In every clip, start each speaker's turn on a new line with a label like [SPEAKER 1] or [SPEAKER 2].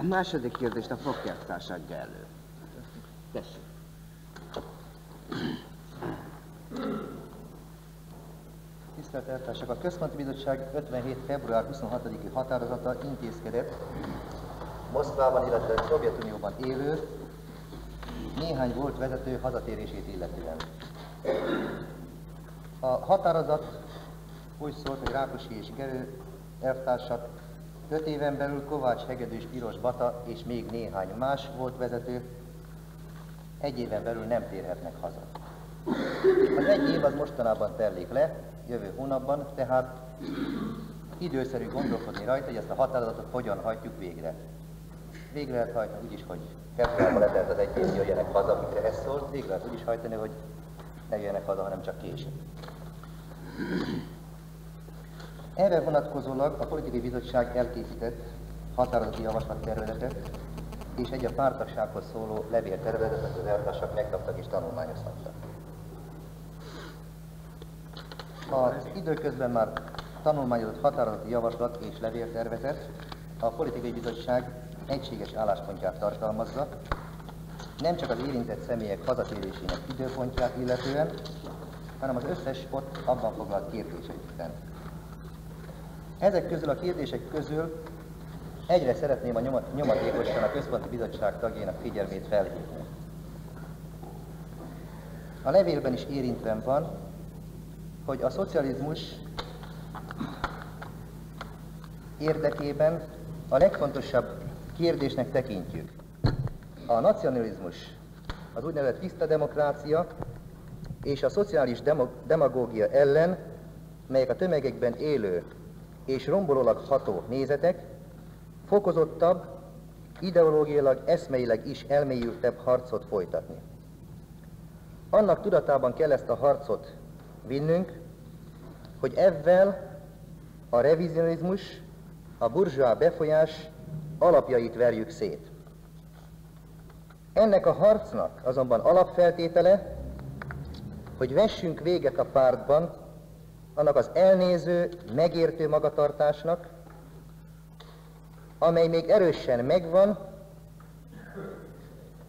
[SPEAKER 1] A második kérdést a fogjásztás adja elő. Tessék.
[SPEAKER 2] Tisztelt eltársak! A Központi Bizottság 57. február 26-i határozata intézkedett Moszkvában, illetve Szovjetunióban élő néhány volt vezető hazatérését illetően. A határozat úgy szólt, hogy Rákosi és Gerő elvtársak 5 éven belül Kovács Hegedűs, Piros Bata és még néhány más volt vezető 1 éven belül nem térhetnek haza. Az 1 év az mostanában telik le, jövő hónapban, tehát időszerű gondolkodni rajta, hogy ezt a határozatot hogyan hajtjuk végre. Végre lehet hajtani úgy is, hogy februárban letelt az 1 év, jöjjenek haza, amikre ez szólt, végre lehet úgy is hajtani, hogy ne jöjjenek haza, hanem csak később. Erre vonatkozólag a Politikai Bizottság elkészített határozati javaslattervezetet és egy a párttagsághoz szóló levéltervezetet az eltársak megkaptak és tanulmányozhattak. Az időközben már tanulmányozott határozati javaslat és levéltervezet a Politikai Bizottság egységes álláspontját tartalmazza, nem csak az érintett személyek hazatérésének időpontját illetően, hanem az összes ott abban foglalt kérdésekben. Ezek közül a kérdések közül egyre szeretném a nyomatékosan a Központi Bizottság tagjának figyelmét felhívni. A levélben is érintve van, hogy a szocializmus érdekében a legfontosabb kérdésnek tekintjük a nacionalizmus, az úgynevezett tiszta demokrácia és a szociális demagógia ellen, melyek a tömegekben élő és rombolólag ható nézetek, fokozottabb, ideológiailag, eszmeileg is elmélyültebb harcot folytatni. Annak tudatában kell ezt a harcot vinnünk, hogy ezzel a revizionizmus, a burzsóá befolyás alapjait verjük szét. Ennek a harcnak azonban alapfeltétele, hogy vessünk véget a pártban annak az elnéző, megértő magatartásnak, amely még erősen megvan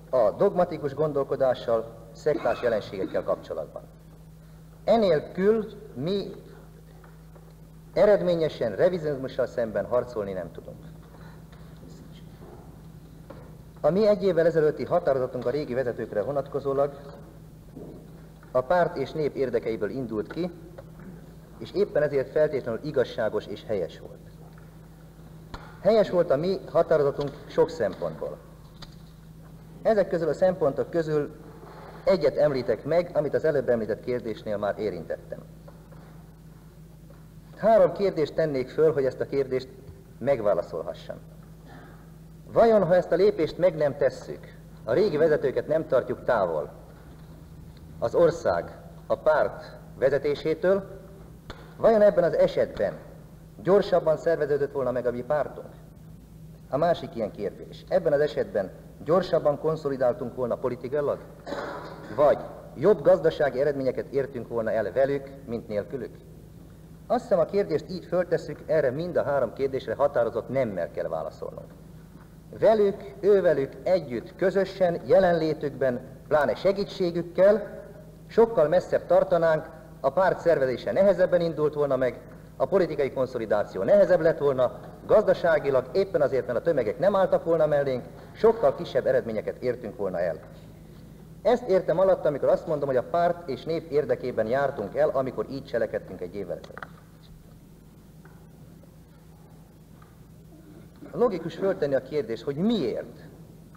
[SPEAKER 2] a dogmatikus gondolkodással, szektás jelenségekkel kapcsolatban. Enélkül mi eredményesen revizionizmussal szemben harcolni nem tudunk. A mi 1 évvel ezelőtti határozatunk a régi vezetőkre vonatkozólag a párt és nép érdekeiből indult ki, és éppen ezért feltétlenül igazságos és helyes volt. Helyes volt a mi határozatunk sok szempontból. Ezek közül a szempontok közül egyet említek meg, amit az előbb említett kérdésnél már érintettem. 3 kérdést tennék föl, hogy ezt a kérdést megválaszolhassam. Vajon, ha ezt a lépést meg nem tesszük, a régi vezetőket nem tartjuk távol az ország, a párt vezetésétől, vajon ebben az esetben gyorsabban szerveződött volna meg a mi pártunk? A másik ilyen kérdés. Ebben az esetben gyorsabban konszolidáltunk volna politikailag? Vagy jobb gazdasági eredményeket értünk volna el velük, mint nélkülük? Azt hiszem, a kérdést így föltesszük, erre mind a 3 kérdésre határozott nemmel kell válaszolnunk. Velük, ővelük együtt, közösen, jelenlétükben, pláne segítségükkel sokkal messzebb tartanánk, a párt szervezése nehezebben indult volna meg, a politikai konszolidáció nehezebb lett volna, gazdaságilag éppen azért, mert a tömegek nem álltak volna mellénk, sokkal kisebb eredményeket értünk volna el. Ezt értem alatt, amikor azt mondom, hogy a párt és nép érdekében jártunk el, amikor így cselekedtünk 1 évvel ezelőtt. Logikus föltenni a kérdést, hogy miért?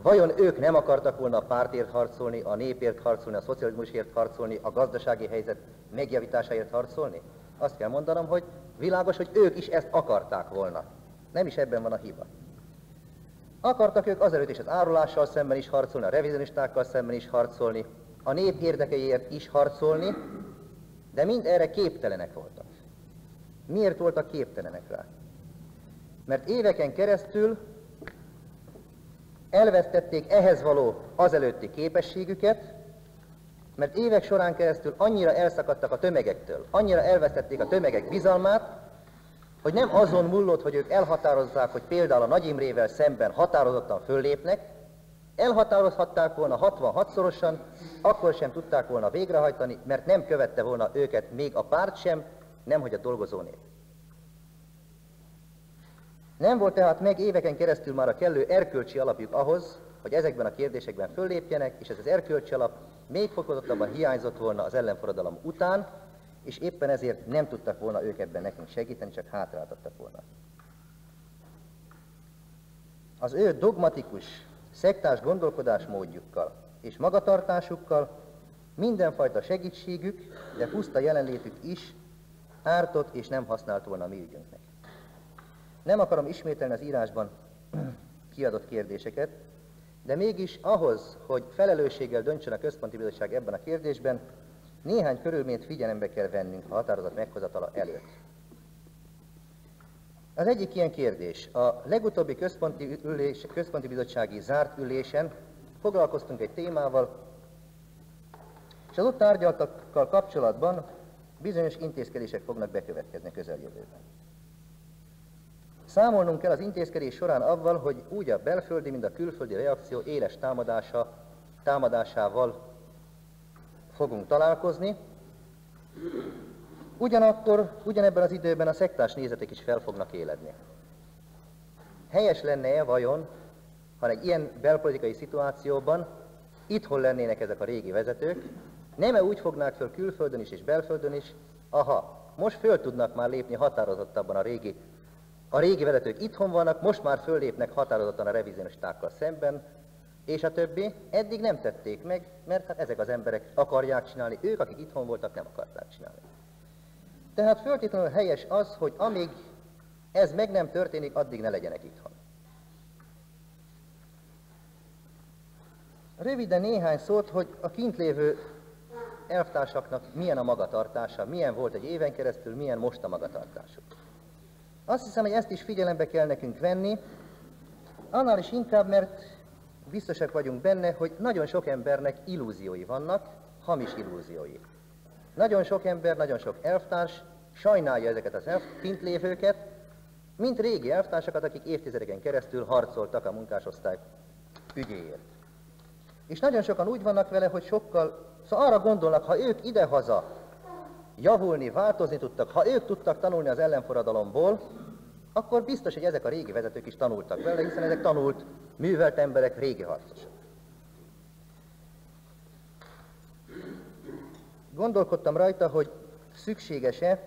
[SPEAKER 2] Vajon ők nem akartak volna a pártért harcolni, a népért harcolni, a szocializmusért harcolni, a gazdasági helyzet megjavításáért harcolni? Azt kell mondanom, hogy világos, hogy ők is ezt akarták volna. Nem is ebben van a hiba. Akartak ők azelőtt is az árulással szemben is harcolni, a revizionistákkal szemben is harcolni, a nép érdekeiért is harcolni, de mind erre képtelenek voltak. Miért voltak képtelenek rá? Mert éveken keresztül elvesztették ehhez való azelőtti képességüket, mert évek során keresztül annyira elszakadtak a tömegektől, annyira elvesztették a tömegek bizalmát, hogy nem azon múlott, hogy ők elhatározzák, hogy például a Nagy Imrével szemben határozottan föllépnek, elhatározhatták volna 66-szorosan, akkor sem tudták volna végrehajtani, mert nem követte volna őket még a párt sem, nemhogy a dolgozó nép. Nem volt tehát meg éveken keresztül már a kellő erkölcsi alapjuk ahhoz, hogy ezekben a kérdésekben föllépjenek, és ez az erkölcsi alap még fokozottabban hiányzott volna az ellenforradalom után, és éppen ezért nem tudtak volna ők ebben nekünk segíteni, csak hátráltattak volna. Az ő dogmatikus, szektás gondolkodásmódjukkal és magatartásukkal mindenfajta segítségük, de puszta jelenlétük is ártott és nem használt volna a mi ügyünknek. Nem akarom ismételni az írásban kiadott kérdéseket, de mégis ahhoz, hogy felelősséggel döntsön a Központi Bizottság ebben a kérdésben, néhány körülményt figyelembe kell vennünk a határozat meghozatala előtt. Az egyik ilyen kérdés. A legutóbbi központi bizottsági zárt ülésen foglalkoztunk egy témával, és az ott tárgyaltakkal kapcsolatban bizonyos intézkedések fognak bekövetkezni a közeljövőben. Számolnunk kell az intézkedés során avval, hogy úgy a belföldi, mint a külföldi reakció éles támadásával fogunk találkozni. Ugyanakkor, ugyanebben az időben a szektás nézetek is fel fognak éledni. Helyes lenne-e vajon, ha egy ilyen belpolitikai szituációban itthon lennének ezek a régi vezetők, nem-e úgy fognák föl külföldön is és belföldön is, most föl tudnak már lépni határozottabban a régi vezetők itthon vannak, most már föllépnek határozottan a revizionistákkal szemben, és a többi eddig nem tették meg, mert hát ezek az emberek akarják csinálni, ők, akik itthon voltak, nem akarták csinálni. Tehát föltétlenül helyes az, hogy amíg ez meg nem történik, addig ne legyenek itthon. Röviden néhány szót, hogy a kint lévő elvtársaknak milyen a magatartása, milyen volt egy éven keresztül, milyen most a magatartásuk. Azt hiszem, hogy ezt is figyelembe kell nekünk venni, annál is inkább, mert biztosak vagyunk benne, hogy nagyon sok embernek illúziói vannak, hamis illúziói. Nagyon sok ember, nagyon sok elvtárs sajnálja ezeket az kint lévőket, mint régi elvtársakat, akik évtizedeken keresztül harcoltak a munkásosztály ügyéért. És nagyon sokan úgy vannak vele, hogy szóval arra gondolnak, ha ők idehaza javulni, változni tudtak, ha ők tudtak tanulni az ellenforradalomból, akkor biztos, hogy ezek a régi vezetők is tanultak vele, hiszen ezek tanult, művelt emberek, régi harcosok. Gondolkodtam rajta, hogy szükséges-e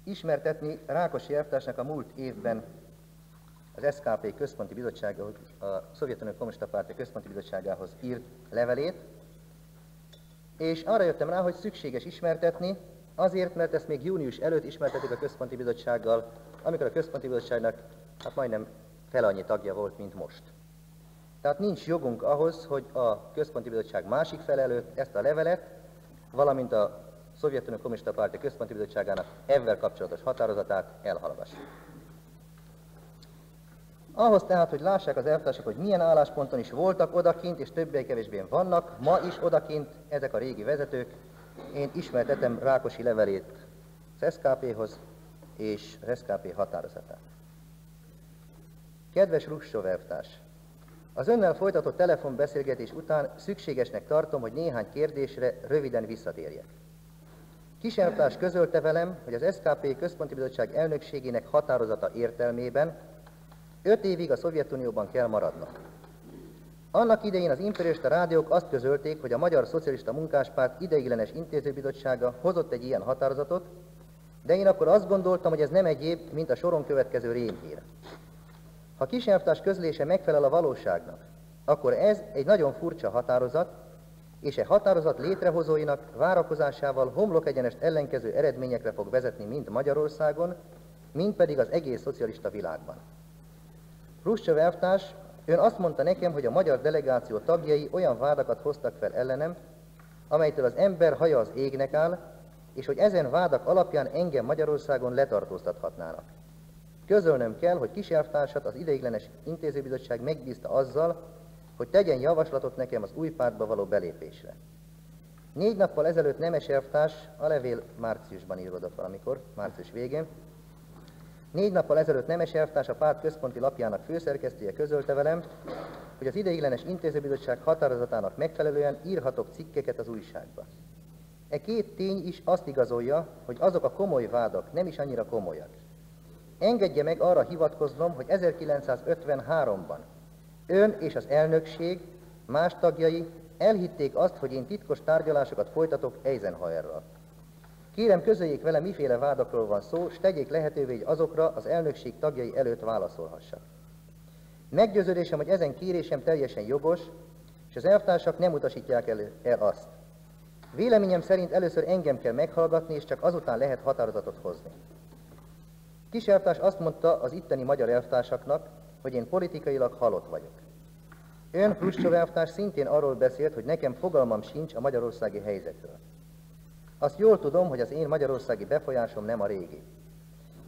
[SPEAKER 2] ismertetni Rákosi elvtársnak a múlt évben az SKP központi bizottságához, a Szovjetunió Kommunista Párti központi bizottságához írt levelét, és arra jöttem rá, hogy szükséges ismertetni, azért, mert ezt még június előtt ismertetik a központi bizottsággal, amikor a központi bizottságnak hát majdnem fele annyi tagja volt, mint most. Tehát nincs jogunk ahhoz, hogy a központi bizottság másik fele előtt ezt a levelet, valamint a Szovjetunió Kommunista Párti központi bizottságának ezzel kapcsolatos határozatát elhallgassuk. Ahhoz tehát, hogy lássák az elvtársak, hogy milyen állásponton is voltak odakint, és többé-kevésbé vannak, ma is odakint ezek a régi vezetők, én ismertetem Rákosi levelét az SKP-hoz és az SKP határozatát. Kedves Hruscsov elvtárs! Az önnel folytatott telefonbeszélgetés után szükségesnek tartom, hogy néhány kérdésre röviden visszatérjek. Kis elvtárs közölte velem, hogy az SKP központi bizottság elnökségének határozata értelmében 5 évig a Szovjetunióban kell maradnak. Annak idején az imperialista rádiók azt közölték, hogy a Magyar Szocialista Munkáspárt ideiglenes intézőbizottsága hozott egy ilyen határozatot, de én akkor azt gondoltam, hogy ez nem egyéb, mint a soron következő rémhír. Ha Kis elvtárs közlése megfelel a valóságnak, akkor ez egy nagyon furcsa határozat, és határozat létrehozóinak várakozásával homlokegyenest ellenkező eredményekre fog vezetni mind Magyarországon, mind pedig az egész szocialista világban. Hruscsov elvtárs, ön azt mondta nekem, hogy a magyar delegáció tagjai olyan vádakat hoztak fel ellenem, amelytől az ember haja az égnek áll, és hogy ezen vádak alapján engem Magyarországon letartóztathatnának. Közölnöm kell, hogy Kis elvtársat az ideiglenes intézőbizottság megbízta azzal, hogy tegyen javaslatot nekem az új pártba való belépésre. 4 nappal ezelőtt Nemes elvtárs, a levél márciusban íródott valamikor, március végén, 4 nappal ezelőtt Nemes elvtárs, a párt központi lapjának főszerkesztője közölte velem, hogy az ideiglenes intézőbizottság határozatának megfelelően írhatok cikkeket az újságba. E két tény is azt igazolja, hogy azok a komoly vádak nem is annyira komolyak. Engedje meg arra hivatkoznom, hogy 1953-ban ön és az elnökség más tagjai elhitték azt, hogy én titkos tárgyalásokat folytatok Eisenhowerral. Kérem, közöljék vele, miféle vádakról van szó, s tegyék lehetővé, hogy azokra az elnökség tagjai előtt válaszolhassak. Meggyőződésem, hogy ezen kérésem teljesen jogos, és az elvtársak nem utasítják el azt. Véleményem szerint először engem kell meghallgatni, és csak azután lehet határozatot hozni. Kis elvtárs azt mondta az itteni magyar elvtársaknak, hogy én politikailag halott vagyok. Ön, Hruscsov elvtárs, szintén arról beszélt, hogy nekem fogalmam sincs a magyarországi helyzetről. Azt jól tudom, hogy az én magyarországi befolyásom nem a régi.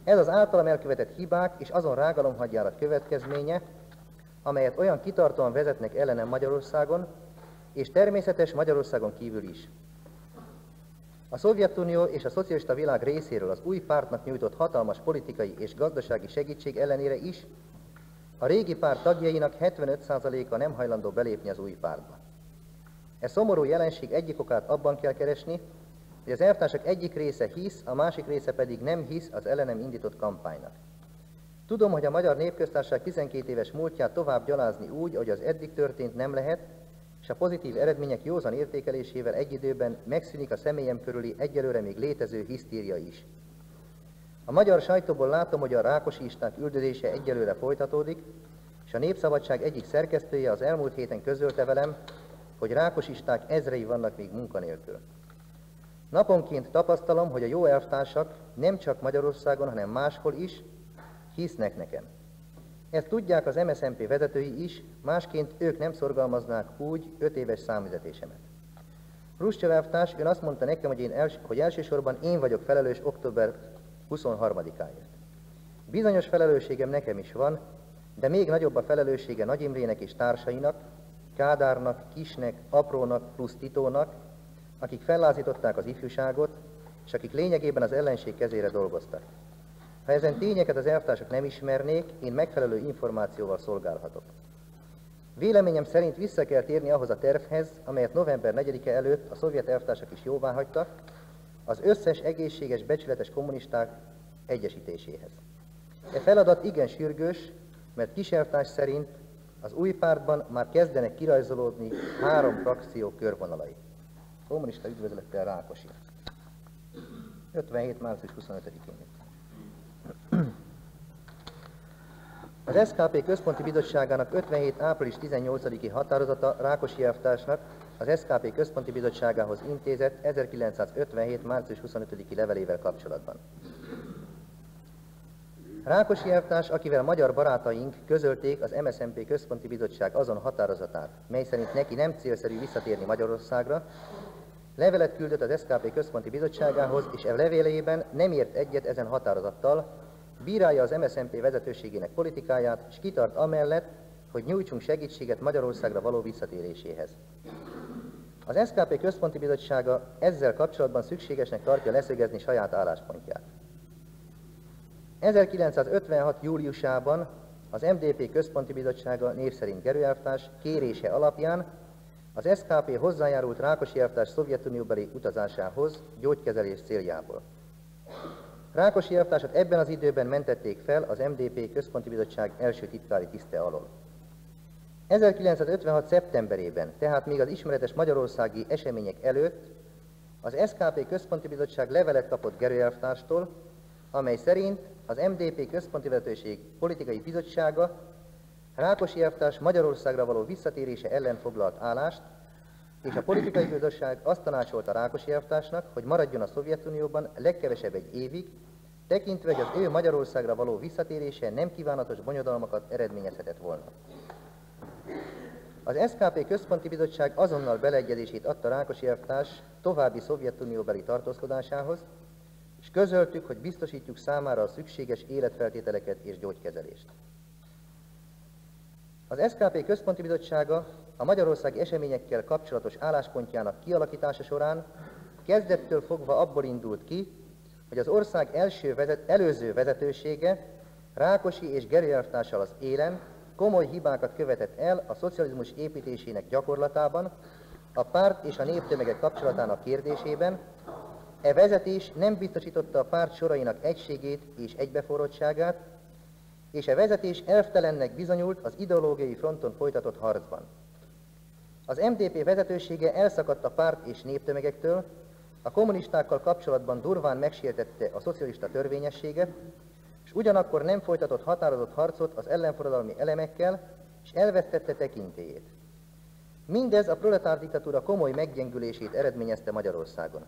[SPEAKER 2] Ez az általam elkövetett hibák és azon rágalomhagyjárat következménye, amelyet olyan kitartóan vezetnek ellenem Magyarországon, és természetes Magyarországon kívül is. A Szovjetunió és a szocialista világ részéről az új pártnak nyújtott hatalmas politikai és gazdasági segítség ellenére is a régi párt tagjainak 75%-a nem hajlandó belépni az új pártba. E szomorú jelenség egyik okát abban kell keresni, hogy az elvtársak egyik része hisz, a másik része pedig nem hisz az ellenem indított kampánynak. Tudom, hogy a Magyar Népköztársaság 12 éves múltját tovább gyalázni úgy, hogy az eddig történt nem lehet, és a pozitív eredmények józan értékelésével egy időben megszűnik a személyem körüli egyelőre még létező hisztéria is. A magyar sajtóból látom, hogy a rákosisták üldözése egyelőre folytatódik, és a Népszabadság egyik szerkesztője az elmúlt héten közölte velem, hogy rákosisták ezrei vannak még munkanélkül. Naponként tapasztalom, hogy a jó elvtársak nem csak Magyarországon, hanem máshol is hisznek nekem. Ezt tudják az MSZNP vezetői is, másként ők nem szorgalmaznák úgy 5 éves számüzetésemet. Hruscsov elvtárs, ön azt mondta nekem, hogy elsősorban én vagyok felelős október 23-áért. Bizonyos felelősségem nekem is van, de még nagyobb a felelőssége Nagy Imrének és társainak, Kádárnak, Kisnek, Aprónak plusz Titónak, akik fellázították az ifjúságot, és akik lényegében az ellenség kezére dolgoztak. Ha ezen tényeket az elvtársak nem ismernék, én megfelelő információval szolgálhatok. Véleményem szerint vissza kell térni ahhoz a tervhez, amelyet november 4-e előtt a szovjet elvtársak is jóváhagytak, az összes egészséges, becsületes kommunisták egyesítéséhez. E feladat igen sürgős, mert Kis elvtárs szerint az új pártban már kezdenek kirajzolódni 3 frakció körvonalai. Kommunista üdvözlettel, Rákosi. 57. március 25-én. Az SZKP Központi Bizottságának 57. április 18-i határozata Rákosi elvtársnak az SZKP Központi Bizottságához intézett 1957. március 25-i levelével kapcsolatban. Rákosi elvtárs, akivel magyar barátaink közölték az MSZNP Központi Bizottság azon határozatát, mely szerint neki nem célszerű visszatérni Magyarországra, levelet küldött az SZKP Központi Bizottságához, és e levélében nem ért egyet ezen határozattal, bírálja az MSZNP vezetőségének politikáját, és kitart amellett, hogy nyújtsunk segítséget Magyarországra való visszatéréséhez. Az SZKP Központi Bizottsága ezzel kapcsolatban szükségesnek tartja leszögezni saját álláspontját. 1956. júliusában az MDP Központi Bizottsága név szerint Gerő elvtárs kérése alapján az SZKP hozzájárult Rákosi elvtárs Szovjetunióbeli utazásához gyógykezelés céljából. Rákosi elvtársat ebben az időben mentették fel az MDP Központi Bizottság első titkári tiszte alól. 1956. szeptemberében, tehát még az ismeretes magyarországi események előtt az SZKP Központi Bizottság levelet kapott Gerő elvtárstól, amely szerint az MDP Központi Vezetőség Politikai Bizottsága Rákosi elvtárs Magyarországra való visszatérése ellen foglalt állást, és a Politikai Bizottság azt tanácsolta Rákosi elvtársnak, hogy maradjon a Szovjetunióban legkevesebb egy évig, tekintve, hogy az ő Magyarországra való visszatérése nem kívánatos bonyodalmakat eredményezhetett volna. Az SZKP Központi Bizottság azonnal beleegyezését adta Rákosi elvtárs további Szovjetunióbeli tartózkodásához, és közöltük, hogy biztosítjuk számára a szükséges életfeltételeket és gyógykezelést. Az SZKP Központi Bizottsága a magyarországi eseményekkel kapcsolatos álláspontjának kialakítása során kezdettől fogva abból indult ki, hogy az ország előző vezetősége Rákosi és Gerő elvtárssal az élen komoly hibákat követett el a szocializmus építésének gyakorlatában, a párt és a néptömegek kapcsolatának kérdésében. E vezetés nem biztosította a párt sorainak egységét és egybeforrottságát, és e vezetés elvtelennek bizonyult az ideológiai fronton folytatott harcban. Az MDP vezetősége elszakadt a párt és néptömegektől, a kommunistákkal kapcsolatban durván megsértette a szocialista törvényességet, és ugyanakkor nem folytatott határozott harcot az ellenforradalmi elemekkel, és elvesztette tekintélyét. Mindez a proletár diktatúra komoly meggyengülését eredményezte Magyarországon.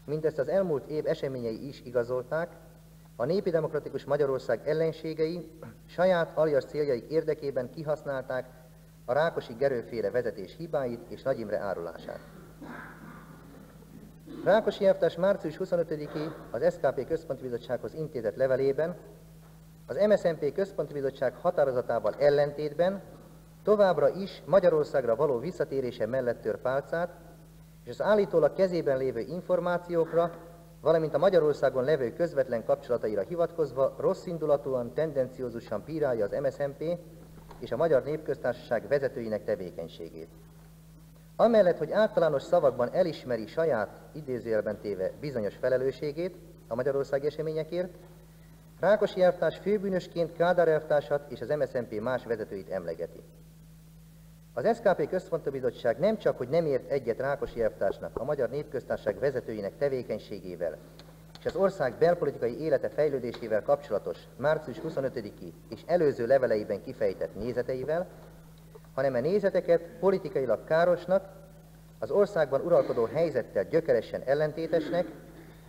[SPEAKER 2] Mindezt az elmúlt év eseményei is igazolták, a népi demokratikus Magyarország ellenségei saját aljas céljaik érdekében kihasználták a Rákosi-Gerő-féle vezetés hibáit és Nagy Imre árulását. Rákosi elvtárs március 25-i az SZKP Központi Bizottsághoz intézett levelében az MSZNP Központi Bizottság határozatával ellentétben továbbra is Magyarországra való visszatérése mellett tör pálcát, és az állítólag kezében lévő információkra, valamint a Magyarországon levő közvetlen kapcsolataira hivatkozva rosszindulatúan, tendenciózusan bírálja az MSZNP és a Magyar Népköztársaság vezetőinek tevékenységét. Amellett, hogy általános szavakban elismeri saját, idézőjelben téve bizonyos felelősségét a magyarországi eseményekért, Rákosi elvtárs főbűnösként Kádár elvtársat és az MSZNP más vezetőit emlegeti. Az SZKP Központi Bizottság nem csak, hogy nem ért egyet Rákosi elvtársnak a Magyar Népköztársaság vezetőinek tevékenységével és az ország belpolitikai élete fejlődésével kapcsolatos március 25-i és előző leveleiben kifejtett nézeteivel, hanem a nézeteket politikailag károsnak, az országban uralkodó helyzettel gyökeresen ellentétesnek,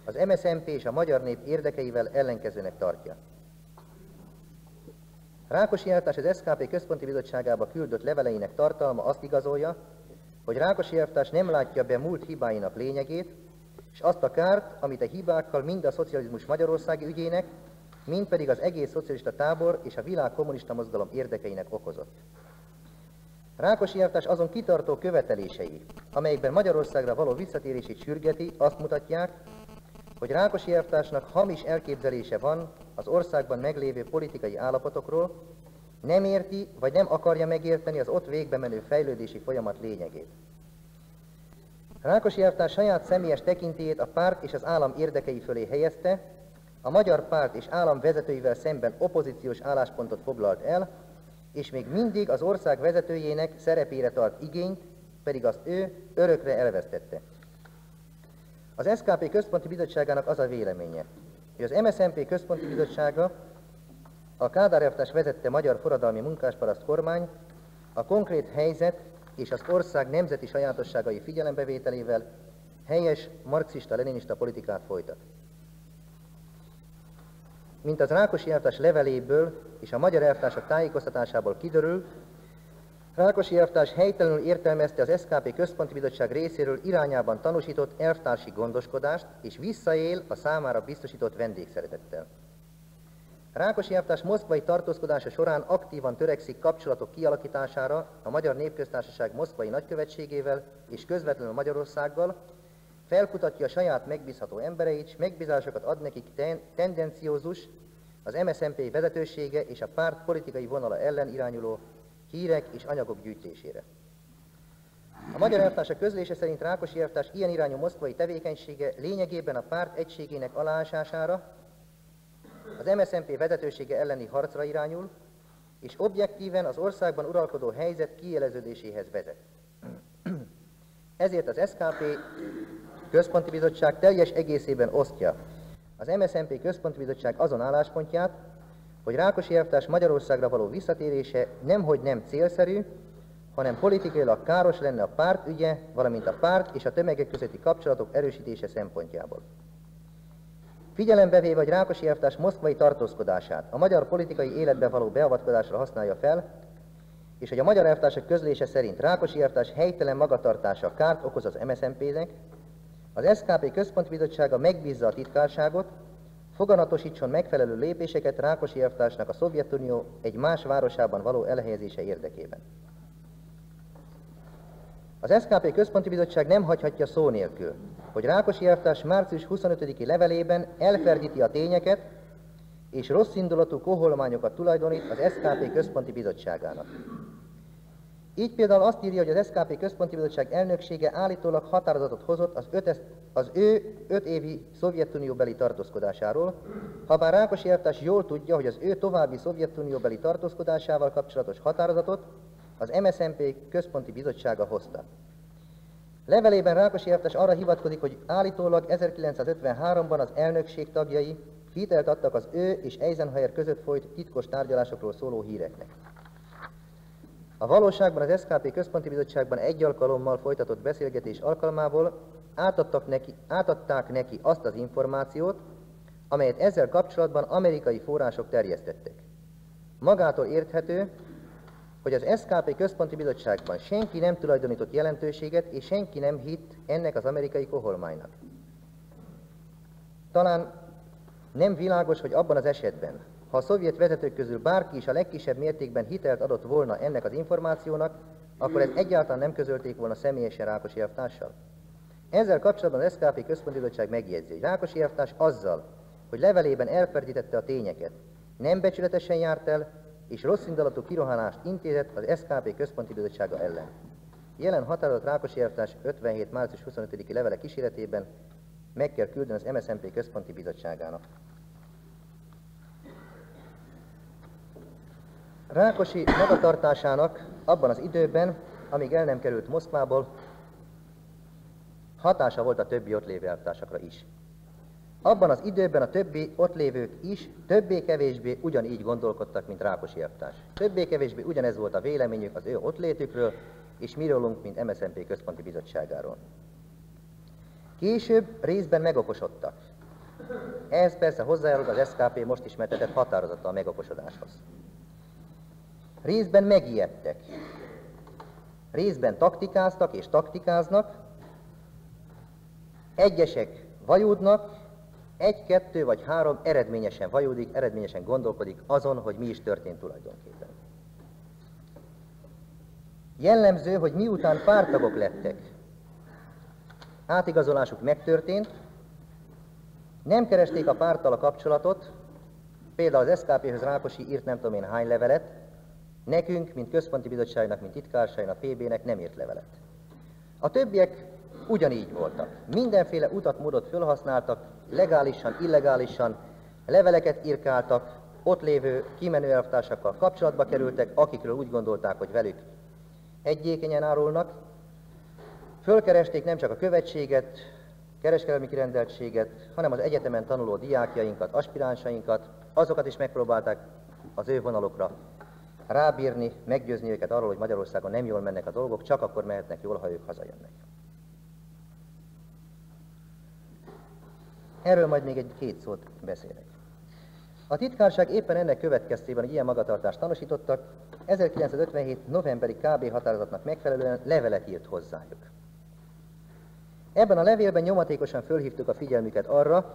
[SPEAKER 2] az MSZNP és a magyar nép érdekeivel ellenkezőnek tartja. Rákosi elvtárs az SZKP Központi Bizottságába küldött leveleinek tartalma azt igazolja, hogy Rákosi elvtárs nem látja be múlt hibáinak lényegét, és azt a kárt, amit a hibákkal mind a szocializmus magyarországi ügyének, mind pedig az egész szocialista tábor és a világ kommunista mozgalom érdekeinek okozott. Rákosi elvtárs azon kitartó követelései, amelyekben Magyarországra való visszatérését sürgeti, azt mutatják, hogy Rákosi elvtársnak hamis elképzelése van az országban meglévő politikai állapotokról, nem érti vagy nem akarja megérteni az ott végbe menő fejlődési folyamat lényegét. Rákosi elvtárs saját személyes tekintélyét a párt és az állam érdekei fölé helyezte, a magyar párt és állam vezetőivel szemben opozíciós álláspontot foglalt el, és még mindig az ország vezetőjének szerepére tart igényt, pedig azt ő örökre elvesztette. Az SZKP Központi Bizottságának az a véleménye, hogy az MSZNP Központi Bizottsága, a Kádár elvtárs vezette magyar forradalmi munkásparaszt kormány a konkrét helyzet és az ország nemzeti sajátosságai figyelembevételével helyes marxista-leninista politikát folytat. Mint az Rákosi elvtárs leveléből és a magyar elvtársak tájékoztatásából kiderül, Rákosi elvtárs helytelenül értelmezte az SZKP Központi Bizottság részéről irányában tanúsított elvtársi gondoskodást, és visszaél a számára biztosított vendégszeretettel. Rákosi elvtárs moszkvai tartózkodása során aktívan törekszik kapcsolatok kialakítására a Magyar Népköztársaság moszkvai nagykövetségével és közvetlenül Magyarországgal, felkutatja a saját megbízható embereit, és megbízásokat ad nekik tendenciózus, az MSZNP vezetősége és a párt politikai vonala ellen irányuló hírek és anyagok gyűjtésére. A magyar elvtársak közlése szerint Rákosi elvtárs ilyen irányú moszkvai tevékenysége lényegében a párt egységének aláásására, az MSZNP vezetősége elleni harcra irányul, és objektíven az országban uralkodó helyzet kiéleződéséhez vezet. Ezért az SZKP Központi Bizottság teljes egészében osztja az MSZNP Központi Bizottság azon álláspontját, hogy Rákosi elvtárs Magyarországra való visszatérése nemhogy nem célszerű, hanem politikailag káros lenne a párt ügye, valamint a párt és a tömegek közötti kapcsolatok erősítése szempontjából. Figyelembe véve, hogy Rákosi elvtárs moszkvai tartózkodását a magyar politikai életbe való beavatkozásra használja fel, és hogy a magyar elvtársak közlése szerint Rákosi elvtárs helytelen magatartása kárt okoz az MSZNP-nek, az SZKP Központi Bizottsága megbízza a titkárságot, foganatosítson megfelelő lépéseket Rákosi elvtársnak a Szovjetunió egy más városában való elhelyezése érdekében. Az SKP Központi Bizottság nem hagyhatja szó nélkül, hogy Rákosi elvtárs március 25-i levelében elferdíti a tényeket és rosszindulatú koholmányokat tulajdonít az SKP Központi Bizottságának. Így például azt írja, hogy az SKP Központi Bizottság elnöksége állítólag határozatot hozott az ő 5 évi Szovjetunióbeli tartózkodásáról, habár Rákosi elvtárs jól tudja, hogy az ő további Szovjetunióbeli tartózkodásával kapcsolatos határozatot az MSZNP Központi Bizottsága hozta. Levelében Rákosi elvtárs arra hivatkozik, hogy állítólag 1953-ban az elnökség tagjai hitelt adtak az ő és Eisenhower között folyt titkos tárgyalásokról szóló híreknek. A valóságban az SKP Központi Bizottságban egy alkalommal folytatott beszélgetés alkalmából átadták neki azt az információt, amelyet ezzel kapcsolatban amerikai források terjesztettek. Magától érthető, hogy az SKP Központi Bizottságban senki nem tulajdonított jelentőséget, és senki nem hitt ennek az amerikai koholmánynak. Talán nem világos, hogy abban az esetben, ha a szovjet vezetők közül bárki is a legkisebb mértékben hitelt adott volna ennek az információnak, akkor ez egyáltalán nem közölték volna személyesen Rákosi elvtárssal. Ezzel kapcsolatban az SKP Központi Bizottság megjegyzi, hogy Rákosi elvtárs azzal, hogy levelében elferdítette a tényeket, nem becsületesen járt el, és rosszindulatú kirohanást intézett az SKP Központi Bizottsága ellen. Jelen határozat Rákosi elvtárs 57. március 25-i levele kíséretében meg kell küldeni az MSZNP Központi Bizottságának. Rákosi magatartásának abban az időben, amíg el nem került Moszkvából, hatása volt a többi ott lévő elvtársakra is. Abban az időben a többi ott lévők is többé-kevésbé ugyanígy gondolkodtak, mint Rákosi elvtárs. Többé-kevésbé ugyanez volt a véleményük az ő ott létükről, és mirólunk, mint MSZNP Központi Bizottságáról. Később részben megokosodtak. Ehhez persze hozzájárult az SKP most ismertetett határozata a megokosodáshoz. Részben megijedtek. Részben taktikáztak és taktikáznak. Egyesek vajúdnak, 1, 2 vagy 3 eredményesen vajúdik, eredményesen gondolkodik azon, hogy mi is történt tulajdonképpen. Jellemző, hogy miután párttagok lettek, átigazolásuk megtörtént, nem keresték a párttal a kapcsolatot, például az SKP-höz Rákosi írt nem tudom én hány levelet, nekünk, mint Központi Bizottságnak, mint titkárságnak, PB-nek nem írt levelet. A többiek ugyanígy voltak. Mindenféle utat, módot felhasználtak, legálisan, illegálisan, leveleket írkáltak, ott lévő kimenő elvtársakkal kapcsolatba kerültek, akikről úgy gondolták, hogy velük egyékenyen árulnak. Fölkeresték nem csak a követséget, kereskedelmi kirendeltséget, hanem az egyetemen tanuló diákjainkat, aspiránsainkat, azokat is megpróbálták az ő vonalukra rábírni, meggyőzni őket arról, hogy Magyarországon nem jól mennek a dolgok, csak akkor mehetnek jól, ha ők hazajönnek. Erről majd még egy-két szót beszélek. A titkárság éppen ennek következtében, hogy ilyen magatartást tanúsítottak, 1957. novemberi KB határozatnak megfelelően levelet írt hozzájuk. Ebben a levélben nyomatékosan fölhívtuk a figyelmüket arra,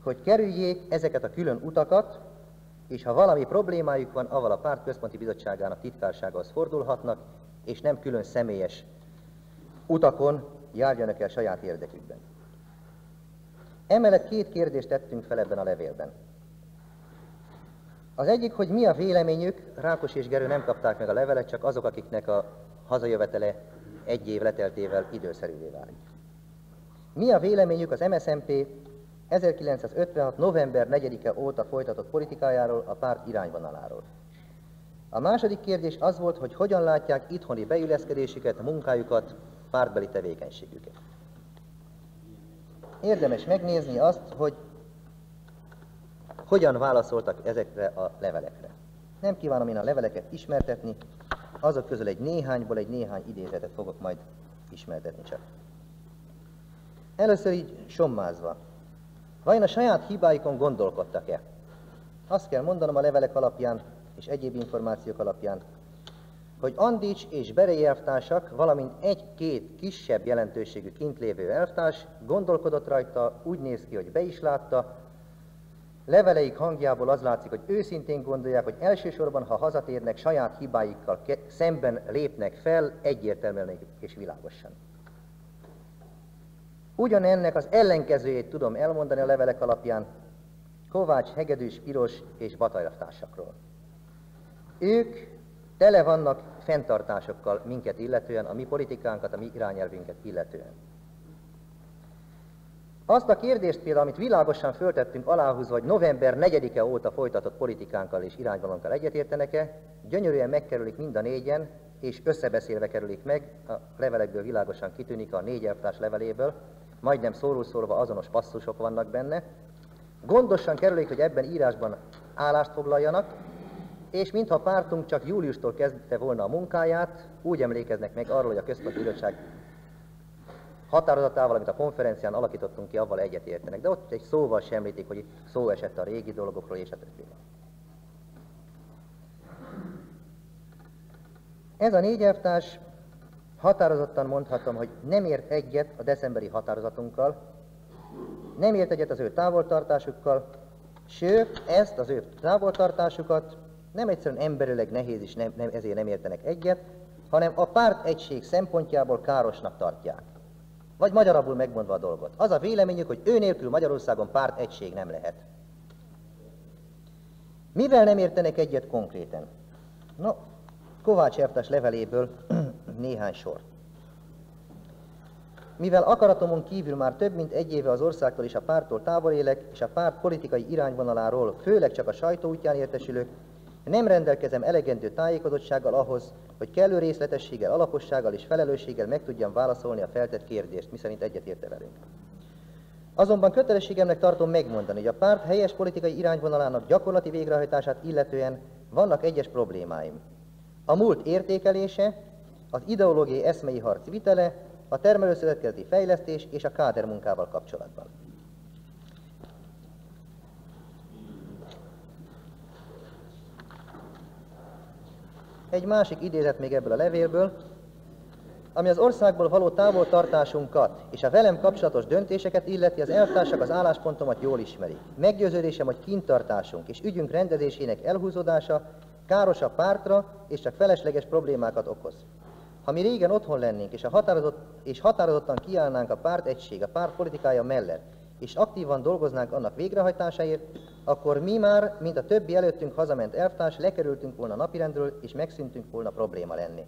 [SPEAKER 2] hogy kerüljék ezeket a külön utakat, és ha valami problémájuk van, avval a párt központi bizottságának titkárságához fordulhatnak, és nem külön személyes utakon járjanak el saját érdekükben. Emellett 2 kérdést tettünk fel ebben a levélben. Az egyik, hogy mi a véleményük, Rákosi és Gerő nem kapták meg a levelet, csak azok, akiknek a hazajövetele 1 év leteltével időszerűvé válik. Mi a véleményük az MSZNP 1956. november 4-e óta folytatott politikájáról, a párt irányvonaláról? A második kérdés az volt, hogy hogyan látják itthoni beilleszkedésüket, munkájukat, pártbeli tevékenységüket. Érdemes megnézni azt, hogy hogyan válaszoltak ezekre a levelekre. Nem kívánom én a leveleket ismertetni, azok közül egy néhány idézetet fogok majd ismertetni csak. Először így sommázva. Vajon a saját hibáikon gondolkodtak-e? Azt kell mondanom a levelek alapján és egyéb információk alapján, hogy Andícs és Berei elvtársak, valamint egy-két kisebb jelentőségű kint lévő elvtárs gondolkodott rajta, úgy néz ki, hogy be is látta. Leveleik hangjából az látszik, hogy őszintén gondolják, hogy elsősorban, ha hazatérnek, saját hibáikkal szemben lépnek fel, egyértelműen és világosan. Ugyanennek az ellenkezőjét tudom elmondani a levelek alapján Kovács, Hegedűs, Piros és Bata elvtársakról. Ők tele vannak fenntartásokkal minket illetően, a mi politikánkat, a mi irányelvünket illetően. Azt a kérdést például, amit világosan föltettünk aláhúzva, hogy november 4-e óta folytatott politikánkkal és irányvonalunkkal egyetértenek-e, gyönyörűen megkerülik mind a négyen, és összebeszélve kerülik meg, a levelekből világosan kitűnik, a 4 elvtárs leveléből, majdnem szóról szólva azonos passzusok vannak benne, gondosan kerülik, hogy ebben írásban állást foglaljanak, és mintha pártunk csak júliustól kezdte volna a munkáját, úgy emlékeznek meg arról, hogy a Központi Bizottság határozatával, amit a konferencián alakítottunk ki, avval egyetértenek. De ott egy szóval sem említik, hogy itt szó esett a régi dolgokról, és a többi. Ez a 4 elvtárs, határozottan mondhatom, hogy nem ért egyet a decemberi határozatunkkal, nem ért egyet az ő távoltartásukkal, sőt, ezt az ő távoltartásukat nem egyszerűen emberileg nehéz is, ezért nem értenek egyet, hanem a párt egység szempontjából károsnak tartják. Vagy magyarabbul megmondva a dolgot. Az a véleményük, hogy ő nélkül Magyarországon párt egység nem lehet. Mivel nem értenek egyet konkrétan? No, Kovács elvtárs leveléből néhány sor. Mivel akaratomon kívül már több mint egy éve az országtól és a párttól távol élek, és a párt politikai irányvonaláról főleg csak a sajtó útján értesülök, nem rendelkezem elegendő tájékozottsággal ahhoz, hogy kellő részletességgel, alapossággal és felelősséggel meg tudjam válaszolni a feltett kérdést, miszerint egyetérte velünk. Azonban kötelességemnek tartom megmondani, hogy a párt helyes politikai irányvonalának gyakorlati végrehajtását illetően vannak egyes problémáim. A múlt értékelése, az ideológiai eszmei harc vitele, a termelőszövetkezeti fejlesztés és a kádermunkával kapcsolatban. Egy másik idézet még ebből a levélből, ami az országból való távoltartásunkat és a velem kapcsolatos döntéseket illeti, az elvtársak az álláspontomat jól ismerik. Meggyőződésem, hogy kinttartásunk és ügyünk rendezésének elhúzódása káros a pártra és csak felesleges problémákat okoz. Ha mi régen otthon lennénk és határozottan kiállnánk a párt egység, a párt politikája mellett, és aktívan dolgoznánk annak végrehajtásáért, akkor mi már, mint a többi előttünk hazament elvtárs, lekerültünk volna napirendről, és megszűntünk volna probléma lenni.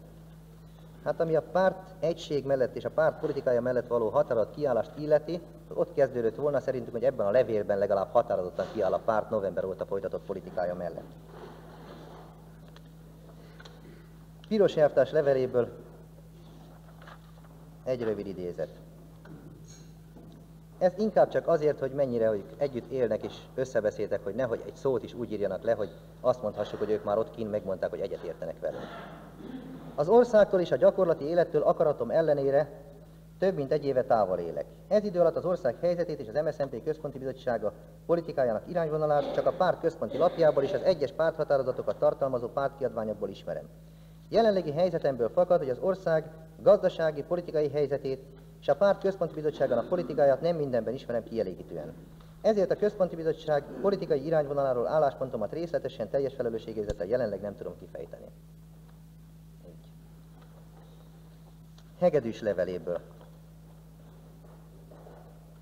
[SPEAKER 2] Hát ami a párt egység mellett és a párt politikája mellett való határozott kiállást illeti, ott kezdődött volna szerintünk, hogy ebben a levélben legalább határozottan kiáll a párt november óta folytatott politikája mellett. Piros elvtárs leveléből egy rövid idézet. Ez inkább csak azért, hogy mennyire hogy együtt élnek és összebeszéltek, hogy nehogy egy szót is úgy írjanak le, hogy azt mondhassuk, hogy ők már ott kint megmondták, hogy egyetértenek velünk. Az országtól és a gyakorlati élettől akaratom ellenére több mint egy éve távol élek. Ez idő alatt az ország helyzetét és az MSZNP Központi Bizottsága politikájának irányvonalát csak a párt központi lapjából és az egyes párthatározatokat tartalmazó pártkiadványokból ismerem. Jelenlegi helyzetemből fakad, hogy az ország gazdasági, politikai helyzetét és a párt központi bizottságának politikáját nem mindenben ismerem kielégítően. Ezért a központi bizottság politikai irányvonaláról álláspontomat részletesen, teljes felelősségérzettel jelenleg nem tudom kifejteni. Így. Hegedűs leveléből.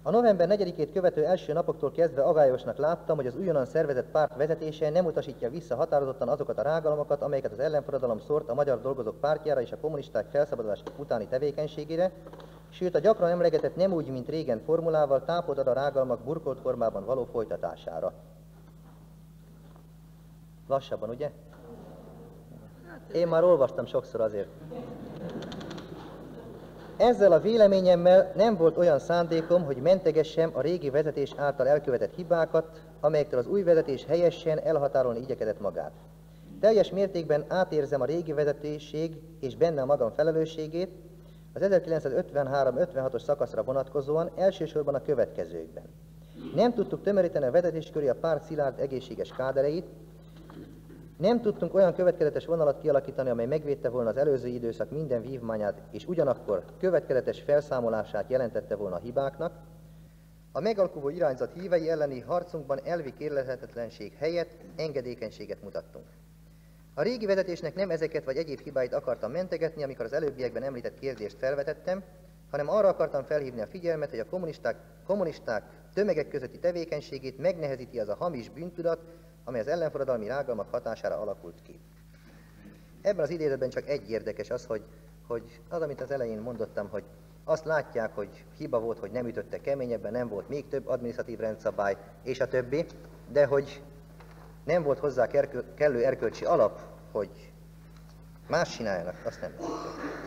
[SPEAKER 2] A november 4-ét követő első napoktól kezdve agályosnak láttam, hogy az újonnan szervezett párt vezetése nem utasítja vissza határozottan azokat a rágalmakat, amelyeket az ellenforradalom szórt a Magyar Dolgozók Pártjára és a kommunisták felszabadulás utáni tevékenységére, sőt a gyakran emlegetett nem úgy, mint régen formulával tápot ad a rágalmak burkolt formában való folytatására. Lassabban, ugye? Én már olvastam sokszor azért. Ezzel a véleményemmel nem volt olyan szándékom, hogy mentegessem a régi vezetés által elkövetett hibákat, amelyektől az új vezetés helyesen elhatárolni igyekezett magát. Teljes mértékben átérzem a régi vezetőség és benne a magam felelősségét, az 1953-56-os szakaszra vonatkozóan elsősorban a következőkben. Nem tudtuk tömöríteni a vezetés köré a párt szilárd egészséges kádereit, Nem tudtunk olyan következetes vonalat kialakítani, amely megvédte volna az előző időszak minden vívmányát, és ugyanakkor következetes felszámolását jelentette volna a hibáknak. A megalkuvó irányzat hívei elleni harcunkban elvi kérlelhetetlenség helyett engedékenységet mutattunk. A régi vezetésnek nem ezeket vagy egyéb hibáit akartam mentegetni, amikor az előbbiekben említett kérdést felvetettem, hanem arra akartam felhívni a figyelmet, hogy a kommunisták tömegek közötti tevékenységét megnehezíti az a hamis bűntudat, amely az ellenforradalmi rágalmak hatására alakult ki. Ebben az idézetben csak egy érdekes az, hogy az, amit az elején mondottam, hogy azt látják, hogy hiba volt, hogy nem ütötte keményebben, nem volt még több adminisztratív rendszabály, és a többi, de hogy nem volt hozzá kellő erkölcsi alap, hogy más csináljanak, azt nem lehet.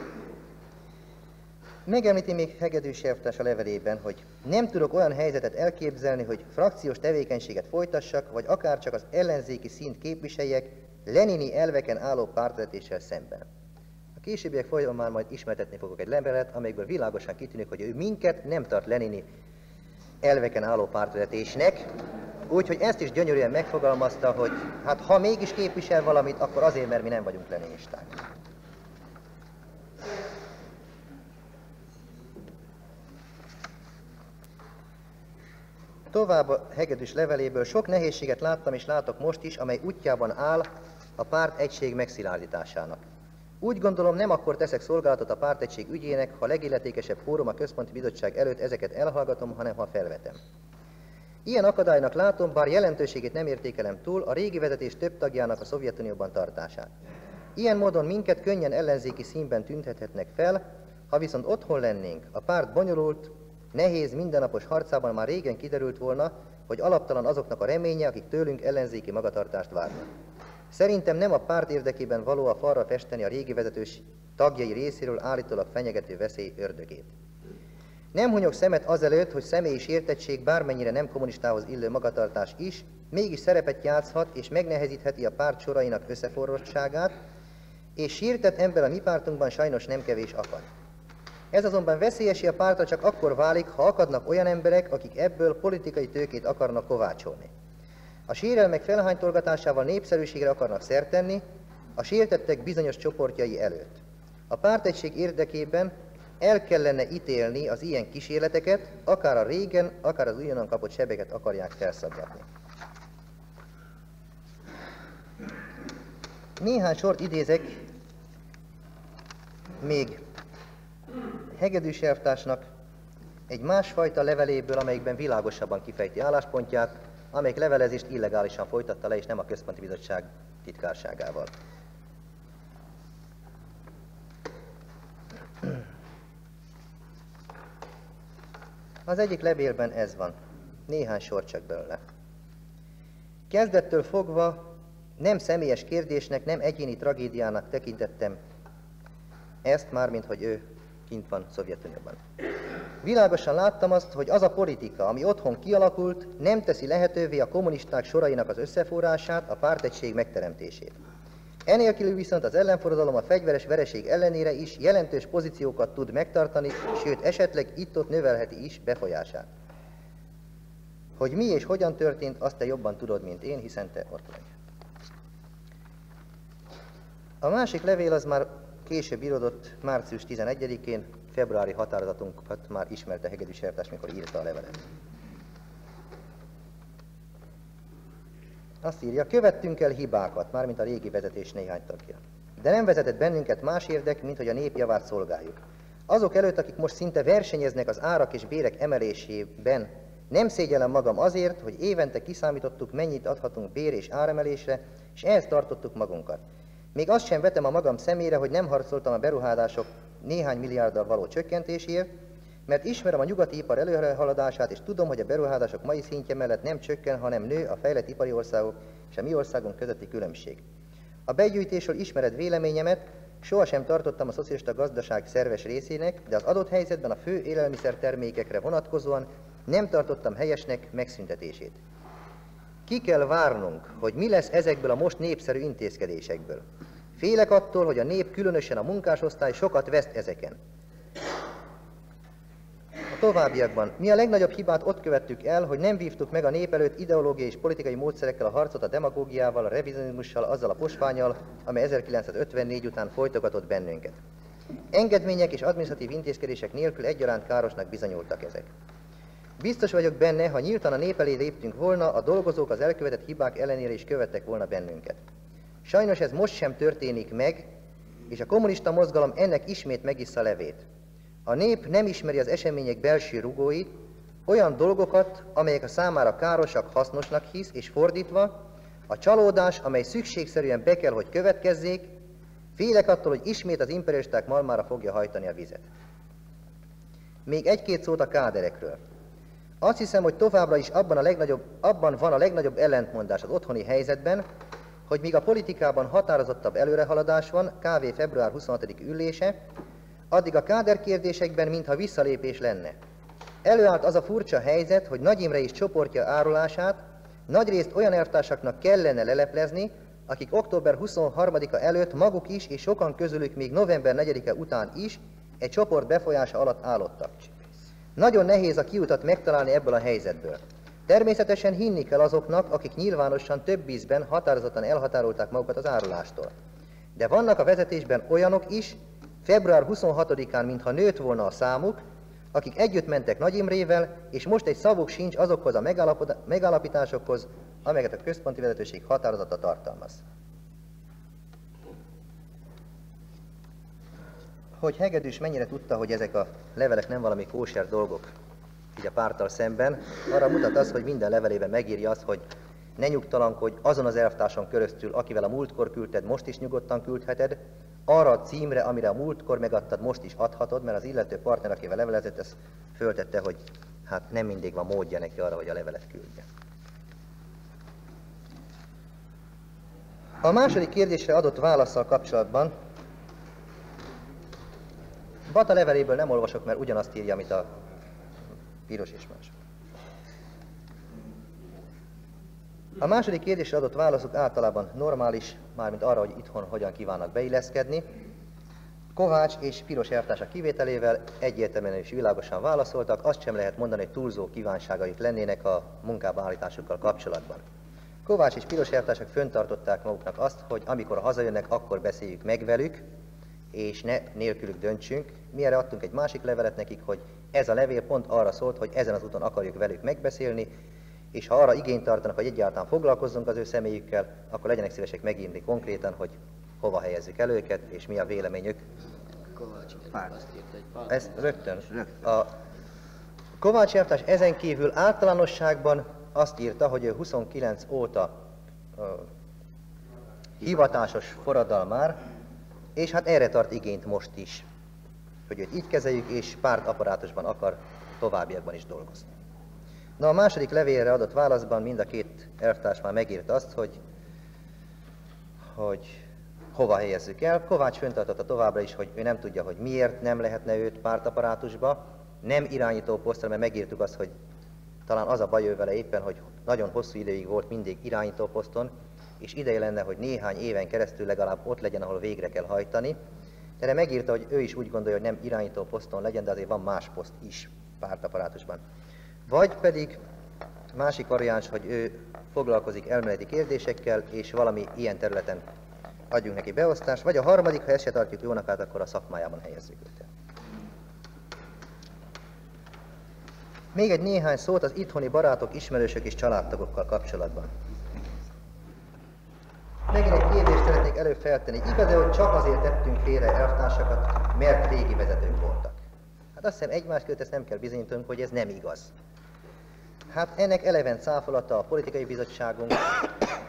[SPEAKER 2] Megemlíti még Hegedűs elvtárs a levelében, hogy nem tudok olyan helyzetet elképzelni, hogy frakciós tevékenységet folytassak, vagy akár csak az ellenzéki színt képviseljek lenini elveken álló pártvezetéssel szemben. A későbbiek folyamán majd ismertetni fogok egy levelet, amelyekből világosan kitűnik, hogy ő minket nem tart lenini elveken álló pártvezetésnek, úgyhogy ezt is gyönyörűen megfogalmazta, hogy hát ha mégis képvisel valamit, akkor azért, mert mi nem vagyunk leninisták. Tovább a Hegedűs leveléből sok nehézséget láttam és látok most is, amely útjában áll a pártegység megszilárdításának. Úgy gondolom, nem akkor teszek szolgálatot a pártegység ügyének, ha legilletékesebb fórum a Központi Bizottság előtt ezeket elhallgatom, hanem ha felvetem. Ilyen akadálynak látom, bár jelentőségét nem értékelem túl, a régi vezetés több tagjának a Szovjetunióban tartását. Ilyen módon minket könnyen ellenzéki színben tüntethetnek fel, ha viszont otthon lennénk, a párt bonyolult, nehéz, mindennapos harcában már régen kiderült volna, hogy alaptalan azoknak a reménye, akik tőlünk ellenzéki magatartást várnak. Szerintem nem a párt érdekében való a falra festeni a régi vezetős tagjai részéről állítólag fenyegető veszély ördögét. Nem hunyok szemet azelőtt, hogy személyi sértettség bármennyire nem kommunistához illő magatartás is, mégis szerepet játszhat és megnehezítheti a párt sorainak összeforrottságát, és sértett ember a mi pártunkban sajnos nem kevés akad. Ez azonban veszélyessé a pártra csak akkor válik, ha akadnak olyan emberek, akik ebből politikai tőkét akarnak kovácsolni. A sérelmek felhánytolgatásával népszerűségre akarnak szert tenni, a sértettek bizonyos csoportjai előtt. A pártegység érdekében el kellene ítélni az ilyen kísérleteket, akár a régen, akár az újonnan kapott sebeket akarják felszabdalni. Néhány sort idézek még Hegedűs elvtársnak egy másfajta leveléből, amelyikben világosabban kifejti álláspontját, amelyik levelezést illegálisan folytatta le, és nem a Központi Bizottság titkárságával. Az egyik levélben ez van, néhány sor csak belőle. Kezdettől fogva nem személyes kérdésnek, nem egyéni tragédiának tekintettem ezt, mármint hogy ő kint van Szovjetunióban. Világosan láttam azt, hogy az a politika, ami otthon kialakult, nem teszi lehetővé a kommunisták sorainak az összeforrását, a pártegység megteremtését. Enélkül viszont az ellenforradalom a fegyveres vereség ellenére is jelentős pozíciókat tud megtartani, sőt esetleg itt-ott növelheti is befolyását. Hogy mi és hogyan történt, azt te jobban tudod, mint én, hiszen te ott vagy. A másik levél az már később íródott március 11-én, februári határozatunkat már ismerte Hegedűs elvtárs, mikor írta a levelet. Azt írja, követtünk el hibákat, mármint a régi vezetés néhány tagja. De nem vezetett bennünket más érdek, mint hogy a nép javát szolgáljuk. Azok előtt, akik most szinte versenyeznek az árak és bérek emelésében, nem szégyellem magam azért, hogy évente kiszámítottuk, mennyit adhatunk bér és áremelésre, és ehhez tartottuk magunkat. Még azt sem vetem a magam szemére, hogy nem harcoltam a beruházások néhány milliárddal való csökkentésért, mert ismerem a nyugati ipar előrehaladását, és tudom, hogy a beruházások mai szintje mellett nem csökken, hanem nő a fejlett ipari országok és a mi országunk közötti különbség. A begyűjtésről ismered véleményemet, sohasem tartottam a szocialista gazdaság szerves részének, de az adott helyzetben a fő élelmiszertermékekre vonatkozóan nem tartottam helyesnek megszüntetését. Ki kell várnunk, hogy mi lesz ezekből a most népszerű intézkedésekből. Félek attól, hogy a nép, különösen a munkásosztály sokat veszt ezeken. A továbbiakban mi a legnagyobb hibát ott követtük el, hogy nem vívtuk meg a nép előtt ideológiai és politikai módszerekkel a harcot a demagógiával, a revizionizmussal, azzal a posvánnyal, amely 1954 után folytogatott bennünket. Engedmények és adminisztratív intézkedések nélkül egyaránt károsnak bizonyultak ezek. Biztos vagyok benne, ha nyíltan a nép elé léptünk volna, a dolgozók az elkövetett hibák ellenére is követtek volna bennünket. Sajnos ez most sem történik meg, és a kommunista mozgalom ennek ismét megissza levét. A nép nem ismeri az események belső rugóit, olyan dolgokat, amelyek a számára károsak, hasznosnak hisz, és fordítva, a csalódás, amely szükségszerűen be kell, hogy következzék, félek attól, hogy ismét az imperialisták malmára fogja hajtani a vizet. Még egy-két szót a káderekről. Azt hiszem, hogy továbbra is abban van a legnagyobb ellentmondás az otthoni helyzetben, hogy míg a politikában határozottabb előrehaladás van, KV. február 26. ülése, addig a káderkérdésekben mintha visszalépés lenne. Előállt az a furcsa helyzet, hogy Nagy Imre és csoportja árulását nagyrészt olyan elvtársaknak kellene leleplezni, akik október 23-a előtt maguk is és sokan közülük még november 4-e után is egy csoport befolyása alatt állottak. Nagyon nehéz a kiutat megtalálni ebből a helyzetből. Természetesen hinni kell azoknak, akik nyilvánosan több ízben határozottan elhatárolták magukat az árulástól. De vannak a vezetésben olyanok is, február 26-án, mintha nőtt volna a számuk, akik együtt mentek Nagy Imrével, és most egy szavuk sincs azokhoz a megállapításokhoz, amelyeket a központi vezetőség határozata tartalmaz. Hogy Hegedűs mennyire tudta, hogy ezek a levelek nem valami kóser dolgok, így a párttal szemben, arra mutat az, hogy minden levelében megírja azt, hogy ne nyugtalankodj azon az elvtárson keresztül, akivel a múltkor küldted, most is nyugodtan küldheted, arra a címre, amire a múltkor megadtad, most is adhatod, mert az illető partner, akivel levelezett, ezt föltette, hogy hát nem mindig van módja neki arra, hogy a levelet küldje. A második kérdésre adott válasszal kapcsolatban Bata leveléből nem olvasok, mert ugyanazt írja, amit a Piros és mások. A második kérdésre adott válaszok általában normális, mármint arra, hogy itthon hogyan kívánnak beilleszkedni. Kovács és Piros elvtársak kivételével egyértelműen és világosan válaszoltak, azt sem lehet mondani, hogy túlzó kívánságaik lennének a munkába állításukkal kapcsolatban. Kovács és Piros elvtársak föntartották maguknak azt, hogy amikor hazajönnek, akkor beszéljük meg velük, és ne nélkülük döntsünk. Mi erre adtunk egy másik levelet nekik, hogy ez a levél pont arra szólt, hogy ezen az úton akarjuk velük megbeszélni, és ha arra igényt tartanak, hogy egyáltalán foglalkozzunk az ő személyükkel, akkor legyenek szívesek megírni konkrétan, hogy hova helyezzük el őket, és mi a véleményük. Ez rögtön. A Kovács elvtárs ezen kívül általánosságban azt írta, hogy ő 29 óta hivatásos forradalmár, és hát erre tart igényt most is, hogy őt így kezeljük, és pártaparátusban akar továbbiakban is dolgozni. Na, a második levélre adott válaszban mind a két elvtárs már megírta azt, hogy hova helyezzük el. Kovács fenntartotta továbbra is, hogy ő nem tudja, hogy miért nem lehetne őt pártaparátusba, nem irányító posztra, mert megírtuk azt, hogy talán az a baj ő vele éppen, hogy nagyon hosszú ideig volt mindig irányító poszton, és ideje lenne, hogy néhány éven keresztül legalább ott legyen, ahol végre kell hajtani. Erre megírta, hogy ő is úgy gondolja, hogy nem irányító poszton legyen, de azért van más poszt is pártaparátusban. Vagy pedig másik variáns, hogy ő foglalkozik elméleti kérdésekkel, és valami ilyen területen adjunk neki beosztást, vagy a harmadik, ha ezt se tartjuk jónak át, akkor a szakmájában helyezzük őt el. Még egy néhány szót az itthoni barátok, ismerősök és családtagokkal kapcsolatban. Megint egy kérdést szeretnék előbb feltenni. Igaz-e, hogy csak azért tettünk félre elvtársakat, mert régi vezetők voltak? Hát azt hiszem egymás között ezt nem kell bizonyítanunk, hogy ez nem igaz. Hát ennek eleven cáfolata a politikai bizottságunk,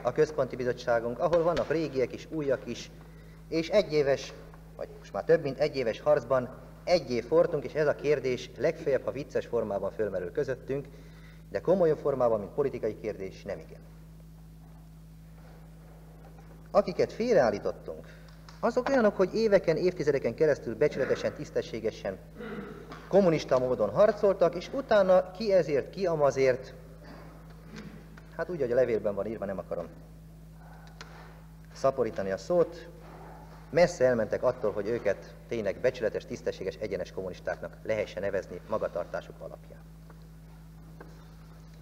[SPEAKER 2] a központi bizottságunk, ahol vannak régiek is, újak is, és egyéves, vagy most már több mint egyéves harcban egy év fortunk, és ez a kérdés legfeljebb, ha vicces formában fölmerül közöttünk, de komolyabb formában, mint politikai kérdés, nem igen. Akiket félreállítottunk, azok olyanok, hogy éveken, évtizedeken keresztül becsületesen, tisztességesen, kommunista módon harcoltak, és utána ki ezért, ki amazért, hát úgy, hogy a levélben van írva, nem akarom szaporítani a szót, messze elmentek attól, hogy őket tényleg becsületes, tisztességes, egyenes kommunistáknak lehessen nevezni magatartásuk alapján.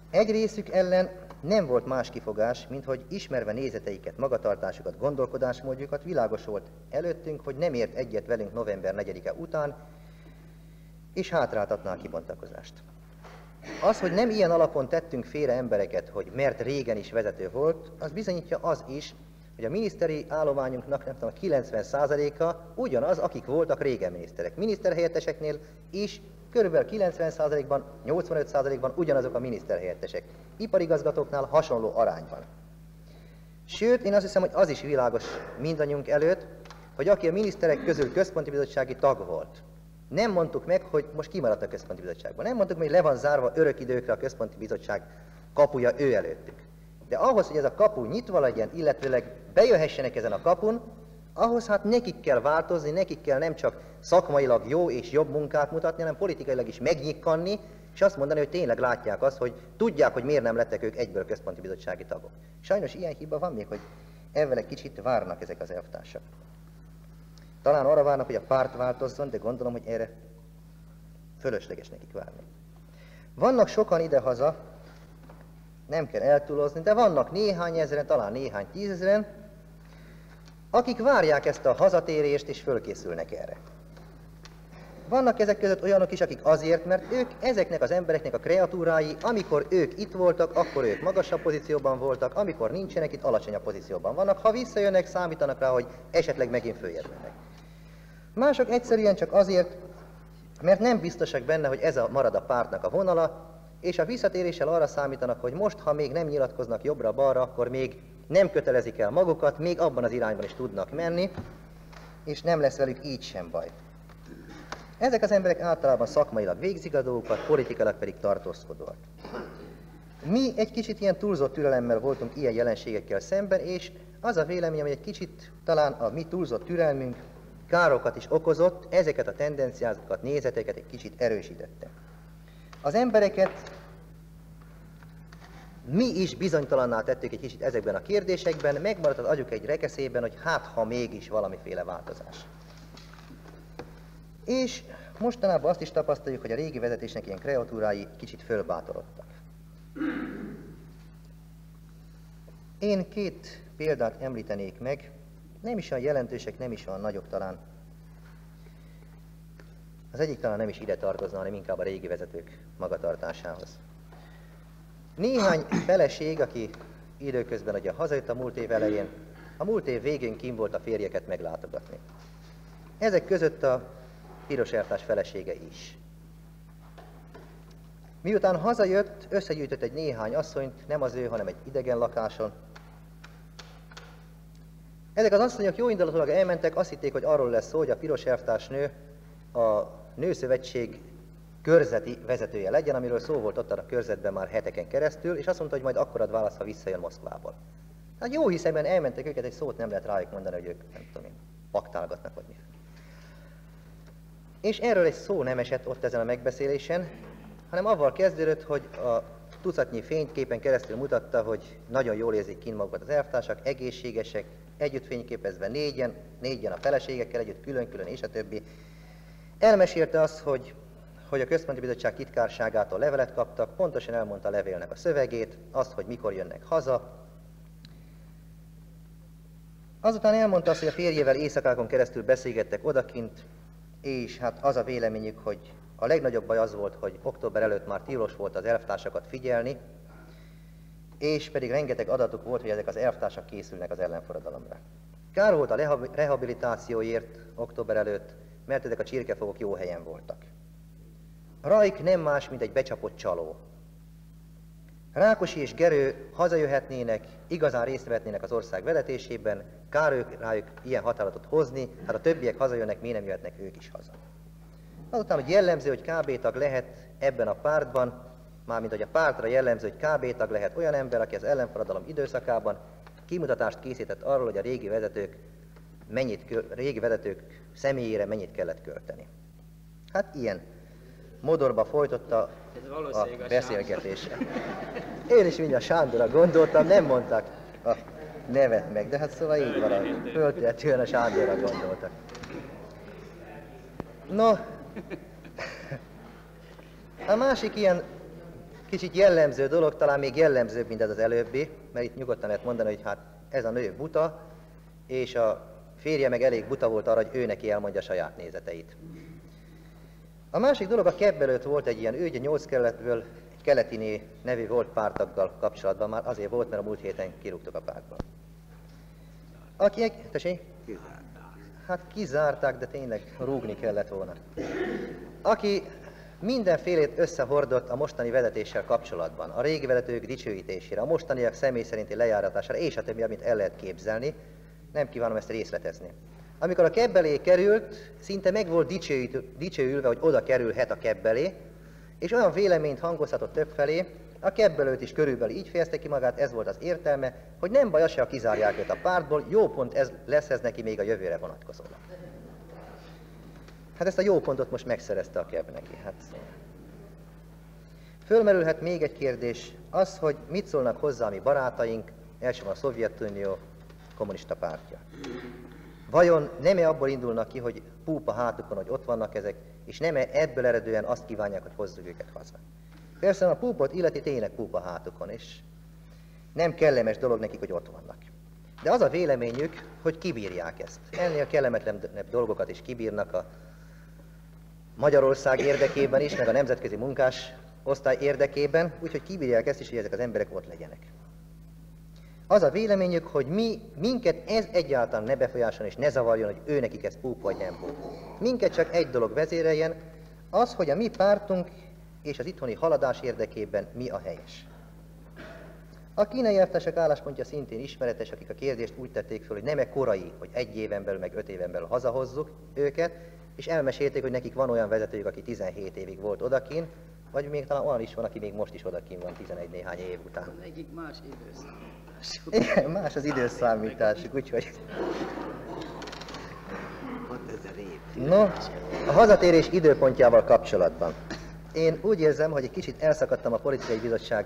[SPEAKER 2] Egy részük ellen nem volt más kifogás, mint hogy ismerve nézeteiket, magatartásukat, gondolkodásmódjukat, világos volt előttünk, hogy nem ért egyet velünk november 4-e után, és hátráltatná a kibontakozást. Az, hogy nem ilyen alapon tettünk félre embereket, hogy mert régen is vezető volt, az bizonyítja az is, hogy a miniszteri állományunknak nem tudom, a 90%-a ugyanaz, akik voltak régen miniszterek. Miniszterhelyetteseknél is kb. 90%-ban, 85%-ban ugyanazok a miniszterhelyettesek. Iparigazgatóknál hasonló arányban. Sőt, én azt hiszem, hogy az is világos mindannyiunk előtt, hogy aki a miniszterek közül központi bizottsági tag volt, nem mondtuk meg, hogy most kimaradt a központi bizottságban. Nem mondtuk meg, hogy le van zárva örök időkre a központi bizottság kapuja ő előttük. De ahhoz, hogy ez a kapu nyitva legyen, illetőleg bejöhessenek ezen a kapun, ahhoz hát nekik kell változni, nekik kell nem csak szakmailag jó és jobb munkát mutatni, hanem politikailag is megnyikkanni, és azt mondani, hogy tényleg látják azt, hogy tudják, hogy miért nem lettek ők egyből központi bizottsági tagok. Sajnos ilyen hiba van még, hogy ezzel egy kicsit várnak ezek az elvtársak. Talán arra várnak, hogy a párt változzon, de gondolom, hogy erre fölösleges nekik várni. Vannak sokan idehaza, nem kell eltúlozni, de vannak néhány ezeren, talán néhány tízezeren, akik várják ezt a hazatérést és fölkészülnek erre. Vannak ezek között olyanok is, akik azért, mert ők ezeknek az embereknek a kreatúrái, amikor ők itt voltak, akkor ők magasabb pozícióban voltak, amikor nincsenek itt, alacsonyabb pozícióban vannak. Ha visszajönnek, számítanak rá, hogy esetleg megint följebb mennek. Mások egyszerűen csak azért, mert nem biztosak benne, hogy ez marad a pártnak a vonala, és a visszatéréssel arra számítanak, hogy most, ha még nem nyilatkoznak jobbra-balra, akkor még nem kötelezik el magukat, még abban az irányban is tudnak menni, és nem lesz velük így sem baj. Ezek az emberek általában szakmailag végzik a dolgokat, politikailag pedig tartózkodóak. Mi egy kicsit ilyen túlzott türelemmel voltunk ilyen jelenségekkel szemben, és az a véleményem, hogy egy kicsit talán a mi túlzott türelmünk károkat is okozott, ezeket a tendenciákat, nézeteket egy kicsit erősítette. Az embereket mi is bizonytalanná tettük egy kicsit ezekben a kérdésekben, megmaradt az agyuk egy rekeszében, hogy hát ha mégis valamiféle változás. És mostanában azt is tapasztaljuk, hogy a régi vezetésnek ilyen kreatúrái kicsit fölbátorodtak. Én két példát említenék meg, nem is olyan jelentősek, nem is olyan nagyok talán. Az egyik talán nem is ide tartozna, hanem inkább a régi vezetők magatartásához. Néhány feleség, aki időközben ugye hazajött a múlt év elején, a múlt év végén kín volt a férjeket meglátogatni. Ezek között a Piros elvtárs felesége is. Miután hazajött, összegyűjtött egy néhány asszonyt, nem az ő, hanem egy idegen lakáson. Ezek az asszonyok jó indulatilag elmentek, azt hitték, hogy arról lesz szó, hogy a Piros elvtárs nő a Nőszövetség körzeti vezetője legyen, amiről szó volt ott a körzetben már heteken keresztül, és azt mondta, hogy majd akkor ad választ, ha visszajön Moszkvából. Hát jó hiszemben elmentek őket, egy szót nem lehet rájuk mondani, hogy ők, nem tudom én, paktálgatnak, vagy mi. És erről egy szó nem esett ott ezen a megbeszélésen, hanem avval kezdődött, hogy a tucatnyi fényképen keresztül mutatta, hogy nagyon jól érzik kint magukat az elvtársak, egészségesek, együtt fényképezve négyen a feleségekkel együtt, külön-külön és a többi. Elmesélte azt, hogy a Központi Bizottság titkárságától levelet kaptak, pontosan elmondta a levélnek a szövegét, azt, hogy mikor jönnek haza. Azután elmondta azt, hogy a férjével éjszakákon keresztül beszélgettek odakint, és hát az a véleményük, hogy a legnagyobb baj az volt, hogy október előtt már tilos volt az elvtársakat figyelni, és pedig rengeteg adatuk volt, hogy ezek az elvtársak készülnek az ellenforradalomra. Kár volt a rehabilitációért október előtt, mert ezek a csirkefogok jó helyen voltak. Rajk nem más, mint egy becsapott csaló. Rákosi és Gerő hazajöhetnének, igazán részt vehetnének az ország vezetésében, kár rájuk ilyen határozatot hozni, hát a többiek hazajönnek, miért nem jöhetnek ők is haza. Azután, hogy jellemző, hogy KB tag lehet ebben a pártban, mármint hogy a pártra jellemző, hogy KB tag lehet olyan ember, aki az ellenforradalom időszakában kimutatást készített arról, hogy a régi vezetők személyére mennyit kellett költeni. Hát ilyen modorba folytotta a beszélgetése. Én is mindjárt Sándorra gondoltam, nem mondtak a nevet meg, de hát szóval így van, föltehetően a Sándorra gondoltak. No, a másik ilyen kicsit jellemző dolog, talán még jellemzőbb, mint ez az előbbi, mert itt nyugodtan lehet mondani, hogy hát ez a nő buta, és a férje meg elég buta volt arra, hogy ő neki elmondja saját nézeteit. A másik dolog, a Kebbelőtt volt egy ilyen ügy, a 8 kerületből egy Keletiné nevű volt pártaggal kapcsolatban, már azért volt, mert a múlt héten kirúgtuk a pártból. Tessék? Hát kizárták, de tényleg rúgni kellett volna. Aki mindenfélét összehordott a mostani vezetéssel kapcsolatban, a régi vezetők dicsőítésére, a mostaniak személy szerinti lejáratására, és a többi, amit el lehet képzelni, nem kívánom ezt részletezni. Amikor a Kebbelé került, szinte meg volt dicsőülve, hogy oda kerülhet a Kebbelé, és olyan véleményt hangozhatott többfelé, a Kebbelőt is körülbelül így fejezte ki magát, ez volt az értelme, hogy nem baj az se, ha kizárják őt a pártból, jó pont ez lesz ez neki még a jövőre vonatkozólag. Hát ezt a jó pontot most megszerezte a Kebb neki. Hát. Fölmerülhet még egy kérdés, az, hogy mit szólnak hozzá a mi barátaink, elsősorban a Szovjetunió kommunista pártja. Vajon nem-e abból indulnak ki, hogy púp a hátukon, hogy ott vannak ezek, és nem-e ebből eredően azt kívánják, hogy hozzuk őket haza? Persze a púpot illeti tényleg púp a hátukon, és nem kellemes dolog nekik, hogy ott vannak. De az a véleményük, hogy kibírják ezt. Ennél kellemetlenebb dolgokat is kibírnak a Magyarország érdekében is, meg a nemzetközi munkás osztály érdekében, úgyhogy kibírják ezt is, hogy ezek az emberek ott legyenek. Az a véleményük, hogy minket ez egyáltalán ne befolyásoljon és ne zavarjon, hogy ő nekik ez púp vagy nem púp. Minket csak egy dolog vezéreljen, az, hogy a mi pártunk és az itthoni haladás érdekében mi a helyes. A kínai elvtársak álláspontja szintén ismeretes, akik a kérdést úgy tették föl, hogy nem-e korai, hogy 1 éven belül, meg 5 éven belül hazahozzuk őket, és elmesélték, hogy nekik van olyan vezetőjük, aki 17 évig volt odakin, vagy még talán olyan is van, aki még most is odakin van 11 néhány év után.
[SPEAKER 3] Nekik más időszámításuk.
[SPEAKER 2] Igen, más az időszámításuk, úgyhogy...
[SPEAKER 1] 6000 év.
[SPEAKER 2] No, a hazatérés időpontjával kapcsolatban. Én úgy érzem, hogy egy kicsit elszakadtam a politikai bizottság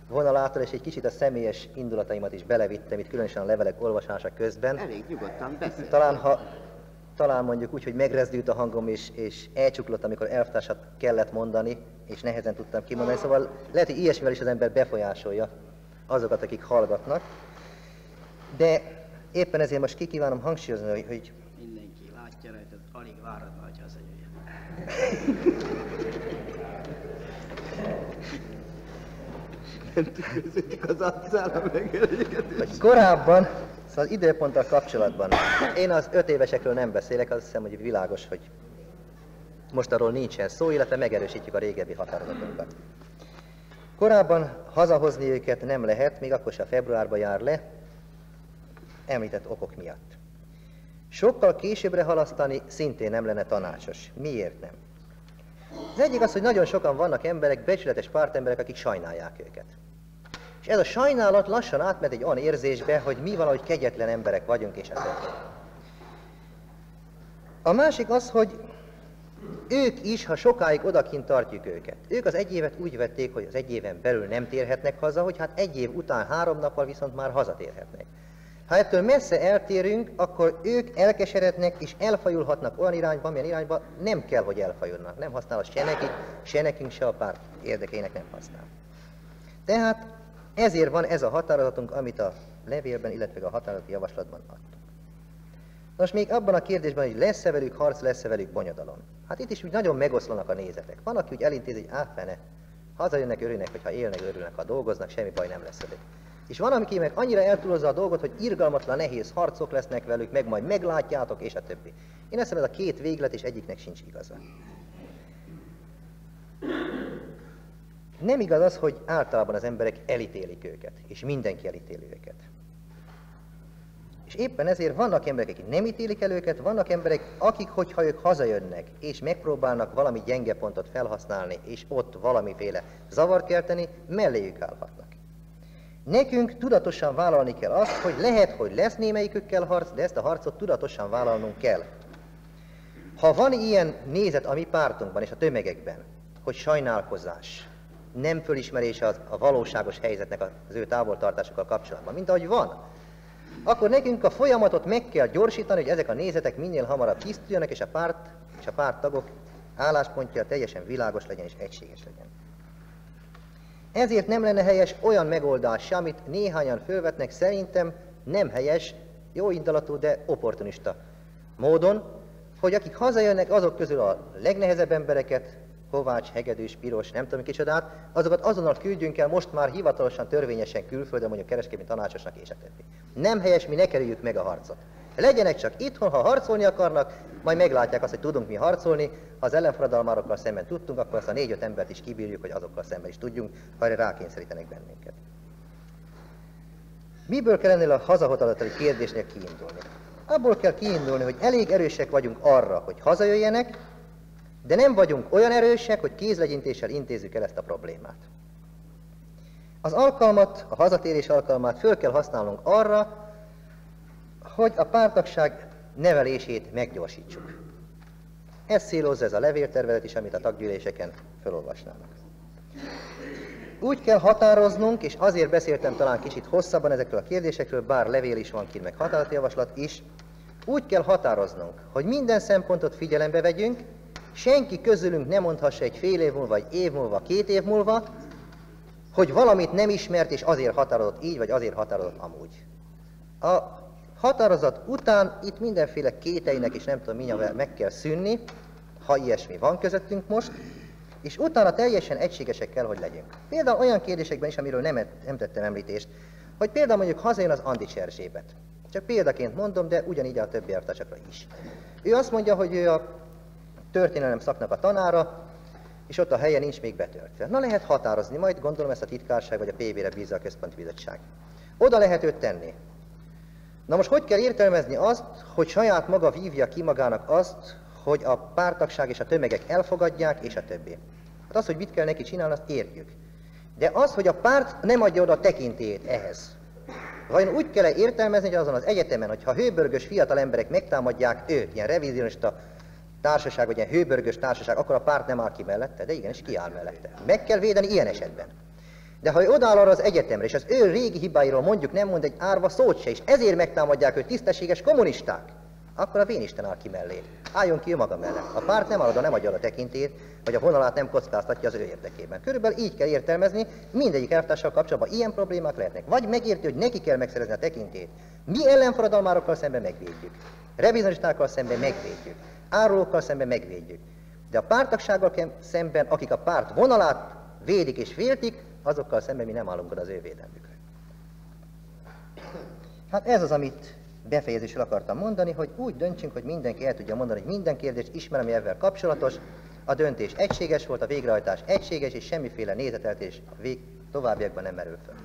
[SPEAKER 2] vonalától, és egy kicsit a személyes indulataimat is belevittem, itt különösen a levelek olvasása közben.
[SPEAKER 1] Elég nyugodtan beszél.
[SPEAKER 2] Talán mondjuk úgy, hogy megrezdült a hangom, és elcsuklott, amikor elvtársat kellett mondani, és nehezen tudtam kimondani. Szóval lehet, hogy ilyesmivel is az ember befolyásolja azokat, akik hallgatnak. De éppen ezért most kikívánom hangsúlyozni, hogy
[SPEAKER 3] Mindenki látja rajtad, alig váratva, hogy hazajöjjön.
[SPEAKER 1] Nem tükröződik az arcára
[SPEAKER 2] hogy korábban, szóval az időponttal kapcsolatban, én az 5 évesekről nem beszélek, azt hiszem, hogy világos, hogy most arról nincsen szó, illetve megerősítjük a régebbi határozatunkat. Korábban hazahozni őket nem lehet, még akkor se a februárban jár le, említett okok miatt. Sokkal későbbre halasztani szintén nem lenne tanácsos. Miért nem? Az egyik az, hogy nagyon sokan vannak emberek, becsületes pártemberek, akik sajnálják őket. És ez a sajnálat lassan átmegy egy olyan érzésbe, hogy mi valahogy kegyetlen emberek vagyunk, és a többi. A másik az, hogy ők is, ha sokáig odakint tartjuk őket. Ők az 1 évet úgy vették, hogy az 1 éven belül nem térhetnek haza, hogy hát 1 év után 3 nappal viszont már hazatérhetnek. Ha ettől messze eltérünk, akkor ők elkeserednek és elfajulhatnak olyan irányba, amilyen irányba nem kell, hogy elfajulnak. Nem használ se nekik, se nekünk, se a párt érdekeinek nem használ. Tehát ezért van ez a határozatunk, amit a levélben, illetve a határozati javaslatban adtunk. Most még abban a kérdésben, hogy lesz-e velük harc, lesz-e velük bonyodalom. Hát itt is úgy nagyon megoszlanak a nézetek. Van, aki úgy elintézi, hogy fene, hazajönnek, örülnek, hogyha élnek, örülnek, ha dolgoznak, semmi baj nem lesz velük. És van, aki meg annyira eltúlozza a dolgot, hogy irgalmatlan, nehéz harcok lesznek velük, meg majd meglátjátok, és a többi. Én azt hiszem, ez a 2 véglet, és egyiknek sincs igaza. Nem igaz az, hogy általában az emberek elítélik őket, és mindenki elítéli őket. És éppen ezért vannak emberek, akik nem ítélik el őket, vannak emberek, akik, hogyha ők hazajönnek, és megpróbálnak valami gyenge pontot felhasználni, és ott valamiféle zavart kelteni, melléjük állhatnak. Nekünk tudatosan vállalni kell azt, hogy lehet, hogy lesz némelyikükkel harc, de ezt a harcot tudatosan vállalnunk kell. Ha van ilyen nézet a mi pártunkban és a tömegekben, hogy sajnálkozás, nem fölismerése a valóságos helyzetnek az ő távoltartásokkal kapcsolatban, mint ahogy van, akkor nekünk a folyamatot meg kell gyorsítani, hogy ezek a nézetek minél hamarabb tisztuljanak, és a párttagok álláspontja teljesen világos legyen és egységes legyen. Ezért nem lenne helyes olyan megoldás sem, amit néhányan fölvetnek, szerintem nem helyes, jó indulatú, de opportunista módon, hogy akik hazajönnek, azok közül a legnehezebb embereket, Kovács, Hegedűs, Piros, nem tudom kicsodát, azokat azonnal küldjünk el most már hivatalosan, törvényesen külföldön, mondjuk kereskedelmi tanácsosnak és a többi. Nem helyes, mi ne kerüljük meg a harcot. Legyenek csak itthon, ha harcolni akarnak, majd meglátják azt, hogy tudunk mi harcolni. Ha az ellenforradalmárokkal szemben tudtunk, akkor azt a 4-5 embert is kibírjuk, hogy azokkal szemben is tudjunk, ha erre rákényszerítenek bennünket. Miből kell ennél a hazahozatali kérdésnél kiindulni? Abból kell kiindulni, hogy elég erősek vagyunk arra, hogy hazajöjjenek, de nem vagyunk olyan erősek, hogy kézlegyintéssel intézzük el ezt a problémát. Az alkalmat, a hazatérés alkalmát föl kell használnunk arra, hogy a párttagság nevelését meggyorsítsuk. Ez célozza ez a levéltervezet is, amit a taggyűléseken felolvasnának. Úgy kell határoznunk, és azért beszéltem talán kicsit hosszabban ezekről a kérdésekről, bár levél is van kint, meg határozatjavaslat is, úgy kell határoznunk, hogy minden szempontot figyelembe vegyünk, senki közülünk nem mondhassa egy fél év múlva, egy év múlva, 2 év múlva, hogy valamit nem ismert, és azért határozott így, vagy azért határozott amúgy. A határozat után itt mindenféle kételynek és nem tudom mindjárt meg kell szűnni, ha ilyesmi van közöttünk most, és utána teljesen egységesek kell, hogy legyünk. Például olyan kérdésekben is, amiről nem tettem említést, hogy például mondjuk hazajön az Andics Erzsébet. Csak példaként mondom, de ugyanígy a többi elvtársakra is. Ő azt mondja, hogy ő a történelem szaknak a tanára, és ott a helye nincs még betöltve. Na lehet határozni, majd gondolom ezt a titkárság vagy a PB-re bízza a központi bizottság. Oda lehet őt tenni. Na most hogy kell értelmezni azt, hogy saját maga vívja ki magának azt, hogy a párttagság és a tömegek elfogadják, és a többi. Hát az, hogy mit kell neki csinálni, azt értjük. De az, hogy a párt nem adja oda a tekintélyét ehhez, vajon úgy kell értelmezni, hogy azon az egyetemen, hogyha hőbörgös fiatal emberek megtámadják őt, ilyen revizionista társaság, vagy ilyen hőbörgös társaság, akkor a párt nem áll ki mellette, de igenis kiáll mellette. Meg kell védeni ilyen esetben. De ha ő odáll arra az egyetemre, és az ő régi hibáiról mondjuk nem mond egy árva szót se, és ezért megtámadják őt tisztességes kommunisták, akkor a vénisten áll ki mellé. Álljon ki ő maga mellett. A párt nem nem adja a tekintélyt, vagy a vonalát nem kockáztatja az ő érdekében. Körülbelül így kell értelmezni, mindegyik elvtárssal kapcsolatban ilyen problémák lehetnek. Vagy megérti, hogy neki kell megszerezni a tekintélyt. Mi ellenforradalmárokkal szemben megvédjük. Revizionistákkal szemben megvédjük. Árulókkal szemben megvédjük. De a párttagsággal szemben, akik a párt vonalát védik és féltik, azokkal szemben mi nem állunk oda az ő védelmükre. Hát ez az, amit befejezésül akartam mondani, hogy úgy döntsünk, hogy mindenki el tudja mondani, hogy minden kérdést ismer, ami ezzel kapcsolatos, a döntés egységes volt, a végrehajtás egységes, és semmiféle nézeteltés továbbiakban nem merül föl.